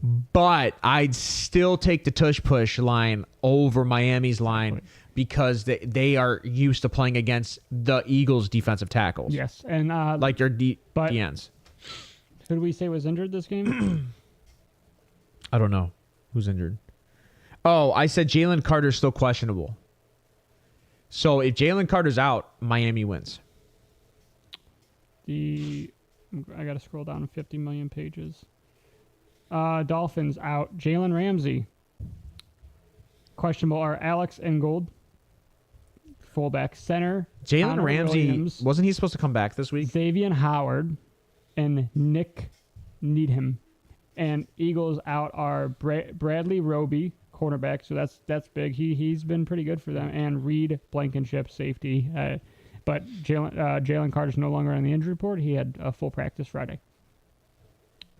But I'd still take the tush-push line over Miami's line because they are used to playing against the Eagles' defensive tackles. Yes, and like their DNs. Who did we say was injured this game? I don't know. Who's injured? Oh, I said Jalen Carter's still questionable. So if Jalen Carter's out, Miami wins. I got to scroll down 50 million pages. Dolphins out. Jalen Ramsey. Questionable are Alex Ingold, fullback. Center. Jalen Ramsey, Williams, wasn't he supposed to come back this week? Xavier Howard and Nick Needham. And Eagles out are Bradley Roby, cornerback. So that's big. He's been pretty good for them. And Reed Blankenship, safety. But Jalen Carter's no longer on the injury report. He had a full practice Friday.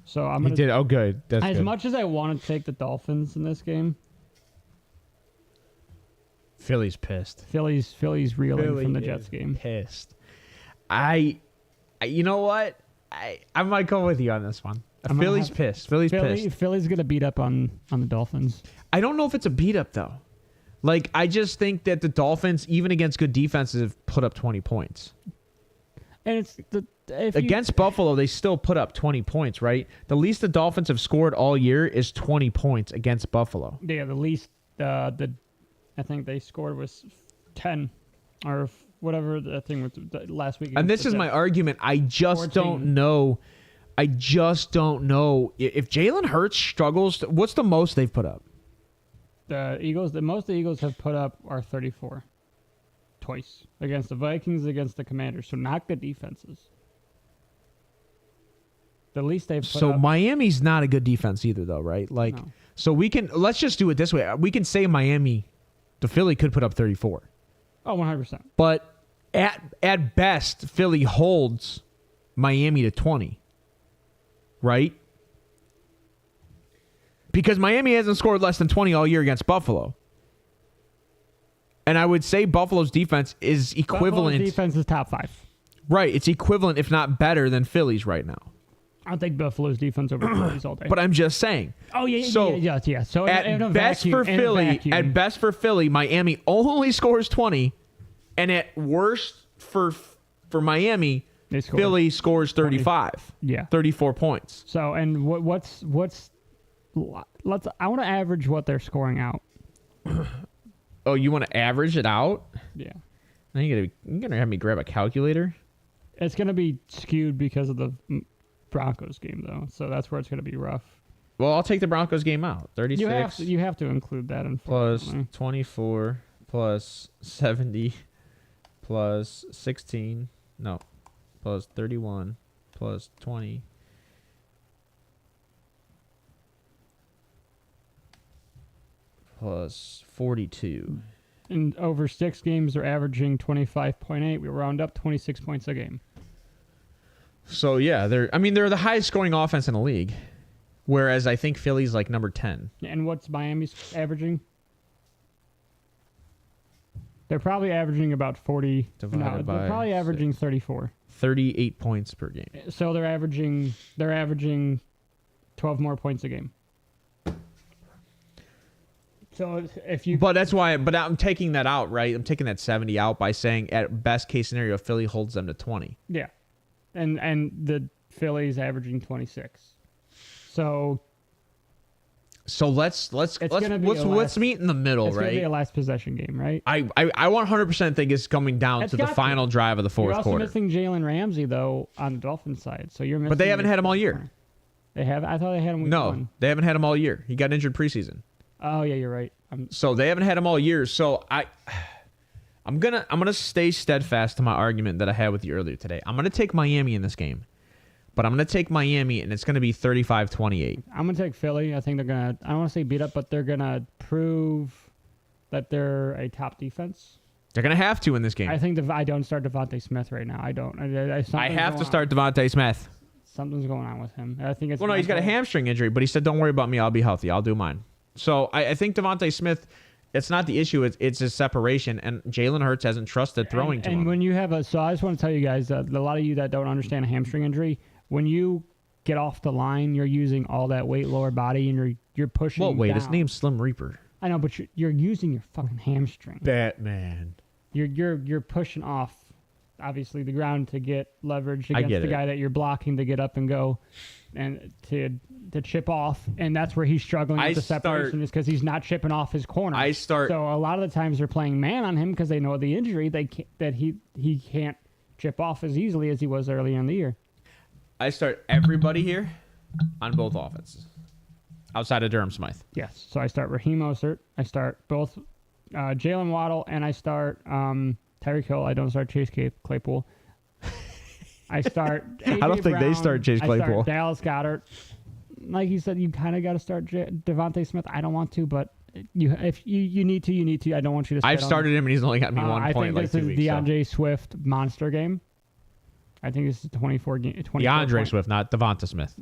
So I'm gonna. He did. Oh, good. That's as good. much as I want to take the Dolphins in this game, Philly's pissed. Philly's reeling from the Jets game. Pissed. You know what? I might go with you on this one. Philly's pissed. Philly's pissed. Philly's gonna beat up on the Dolphins. I don't know if it's a beat up though. Like I just think that the Dolphins, even against good defenses, have put up 20 points. And it's against Buffalo, they still put up 20 points, right? The least the Dolphins have scored all year is 20 points against Buffalo. Yeah, the least I think they scored was 10 or whatever the thing was last week. And this is my argument. I just 14. don't know. I just don't know if Jalen Hurts struggles. What's the most they've put up? The most the Eagles have put up are 34. Twice against the Vikings, against the Commanders. So not good defenses. The least they've put up. Miami's not a good defense either, though, right? Like, No. So let's just do it this way. We can say Miami, the Philly could put up 34. Oh, 100%. But at best, Philly holds Miami to 20. Right? Because Miami hasn't scored less than 20 all year against Buffalo. And I would say Buffalo's defense is equivalent. Buffalo's defense is top 5. Right. It's equivalent, if not better, than Philly's right now. I'll take Buffalo's defense over Philly's all day. But I'm just saying. Oh, yeah. So at best for Philly, Miami only scores 20. And at worst for Miami, Philly scores 35. 20. Yeah. 34 points. So, and I want to average what they're scoring out. Oh, you want to average it out? Yeah. You're going to have me grab a calculator? It's going to be skewed because of the Broncos game, though. So that's where it's going to be rough. Well, I'll take the Broncos game out. 36. You have to include that. Plus 24 plus 70 plus 16. No. Plus 31 plus 20. Plus 42. And over 6 games, they're averaging 25.8. We round up 26 points a game. So, yeah, they're the highest scoring offense in the league. Whereas I think Philly's like number 10. And what's Miami's averaging? They're probably averaging about 40. They're probably averaging 34. 38 points per game. So they're averaging 12 more points a game. So but that's why. But I'm taking that out, right? I'm taking that 70 out by saying at best case scenario, Philly holds them to 20. Yeah, and the Philly's averaging 26. So let's meet in the middle, it's right? It's gonna be a last possession game, right? I 100% think it's coming down to the final drive of the fourth quarter. You're also missing Jalen Ramsey though on the Dolphins side, so you're missing. But they haven't had him all year. They have. I thought they had him week 1. No, they haven't had him all year. He got injured preseason. Oh yeah, you're right. So they haven't had him all year. So I'm gonna stay steadfast to my argument that I had with you earlier today. I'm gonna take Miami in this game, but I'm gonna take Miami, and it's gonna be 35-28. I'm gonna take Philly. I think they're gonna. I don't want to say beat up, but they're gonna prove that they're a top defense. They're going to have to in this game. I think I don't start Devontae Smith right now. I don't. I have to start Devontae Smith. Something's going on with him. I think it's. Well, no, he's got a hamstring injury, but he said, "Don't worry about me. I'll be healthy. I'll do mine." So I think Devontae Smith. It's not the issue. It's his separation, and Jalen Hurts hasn't trusted throwing to him. And when you have so I just want to tell you guys, a lot of you that don't understand a hamstring injury, when you get off the line, you're using all that weight, lower body, and you're pushing. Well, wait, down. his name's Slim Reaper. I know, but you're using your fucking hamstring. Batman. You're pushing off, obviously, the ground to get leverage against the guy that you're blocking to get up and go, and to chip off, and that's where he's struggling with the separation is because he's not chipping off his corner. So a lot of the times they're playing man on him because they know the injury that he can't chip off as easily as he was earlier in the year. I start everybody here on both offenses outside of Durham Smythe. Yes, so I start Raheem Mostert. I start both Jalen Waddle, and I start Tyreek Hill. I don't start Chase Claypool. I start AJ I don't think Brown. they start Chase Claypool. I start Dallas Goedert. Like you said, you kind of got to start Devontae Smith. I don't want to, but if you need to, you need to. I don't want you to. I've started him, and he's only got me 1 point. I think this is DeAndre Swift monster game. I think this is 24 game. DeAndre Swift, not Devonta Smith.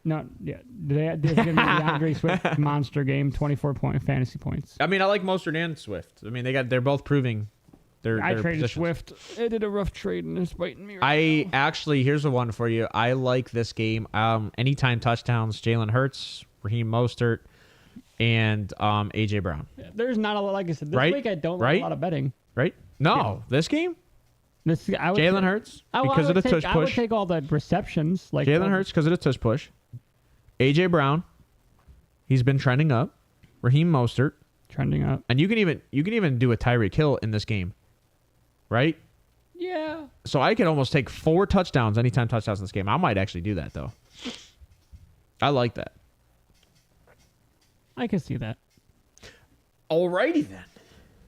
No, yeah, this is gonna be DeAndre Swift monster game. 24-point fantasy points. I mean, I like Mostert and Swift. I mean, they're both proving. I traded positions. Swift. I did a rough trade and it's biting me. Actually, here's the one for you. I like this game. Anytime touchdowns, Jalen Hurts, Raheem Mostert, and AJ Brown. There's not a lot, like I said, this week I don't like a lot of betting. Right? No, this game. Jalen Hurts because of the tush push. I would take all the receptions. Like Jalen Hurts because of the tush push. AJ Brown, he's been trending up. Raheem Mostert trending up, and you can even do a Tyreek Hill in this game. Right? Yeah. So I could almost take 4 touchdowns anytime touchdowns in this game. I might actually do that, though. I like that. I can see that. Alrighty, then.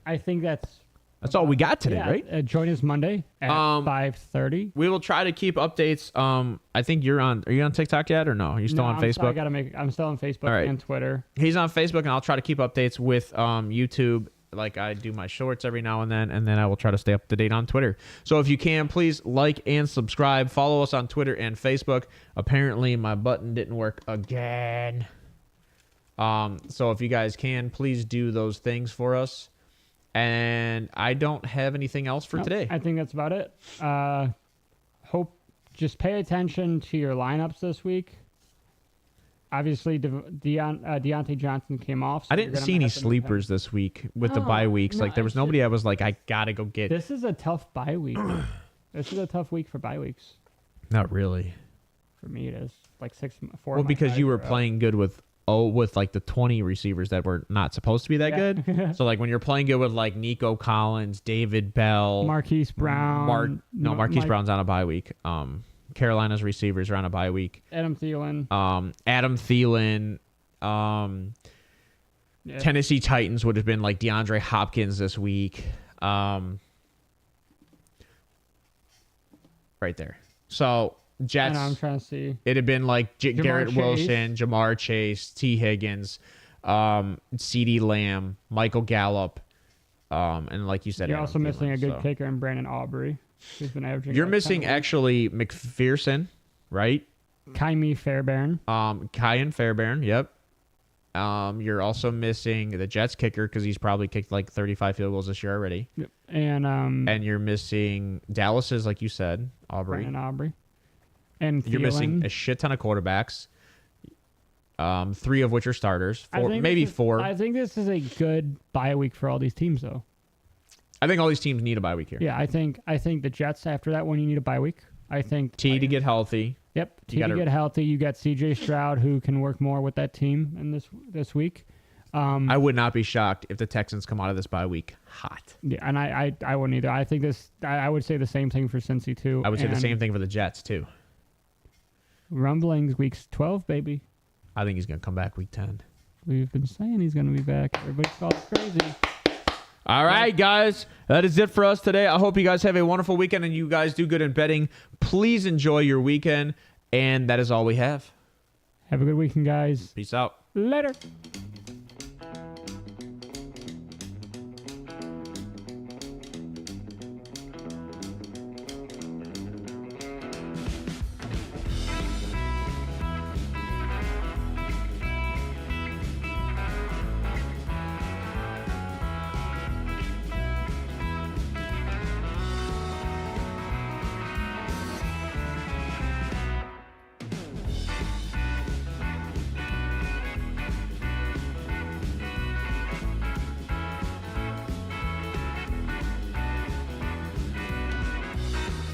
I think that's all we got today, right? Join us Monday at 5:30. We will try to keep updates. I think are you on TikTok yet or no? Are you still on Facebook? I'm still on Facebook and Twitter. He's on Facebook, and I'll try to keep updates with YouTube. Like I do my shorts every now and then I will try to stay up to date on Twitter. So if you can, please like and subscribe. Follow us on Twitter and Facebook. Apparently my button didn't work again. So if you guys can, please do those things for us. And I don't have anything else for today. I think that's about it. Just pay attention to your lineups this week. Obviously, Deontay Johnson came off. So I didn't see any sleepers this week with the bye weeks. No, like there was nobody I was like, I gotta go get. This is a tough bye week. This is a tough week for bye weeks. Not really. For me, it is like 4. Well, because you were playing good with like the 20 receivers that were not supposed to be that good. So like when you're playing good with like Nico Collins, David Bell, Marquise Brown. Marquise Brown's on a bye week. Carolina's receivers are on a bye week. Adam Thielen. Tennessee Titans would have been like DeAndre Hopkins this week. Right there. So Jets. I'm trying to see. It'd have been like Garrett Wilson, Jamar Chase, T. Higgins, CeeDee Lamb, Michael Gallup, and like you said, you're Adam also missing Thielen, a good kicker in Brandon Aubrey. Who's been averaging. You're missing actually McPherson, right? Kaimi Fairbairn. Kyan Fairbairn, yep. You're also missing the Jets kicker because he's probably kicked like 35 field goals this year already. Yep. And you're missing Dallas's, like you said, Aubrey. Brandon Aubrey. And you're missing a shit ton of quarterbacks. 3 of which are starters. 4. I think this is a good bye week for all these teams, though. I think all these teams need a bye week here. Yeah, I think the Jets after that one you need a bye week. I think T to get healthy. Yep, T to get healthy. You got C.J. Stroud who can work more with that team in this week. I would not be shocked if the Texans come out of this bye week hot. Yeah, and I wouldn't either. I think I would say the same thing for Cincy too. I would say the same thing for the Jets too. Rumblings week 12, baby. I think he's gonna come back week 10. We've been saying he's gonna be back. Everybody's called crazy. All right, guys. That is it for us today. I hope you guys have a wonderful weekend and you guys do good in betting. Please enjoy your weekend. And that is all we have. Have a good weekend, guys. Peace out. Later.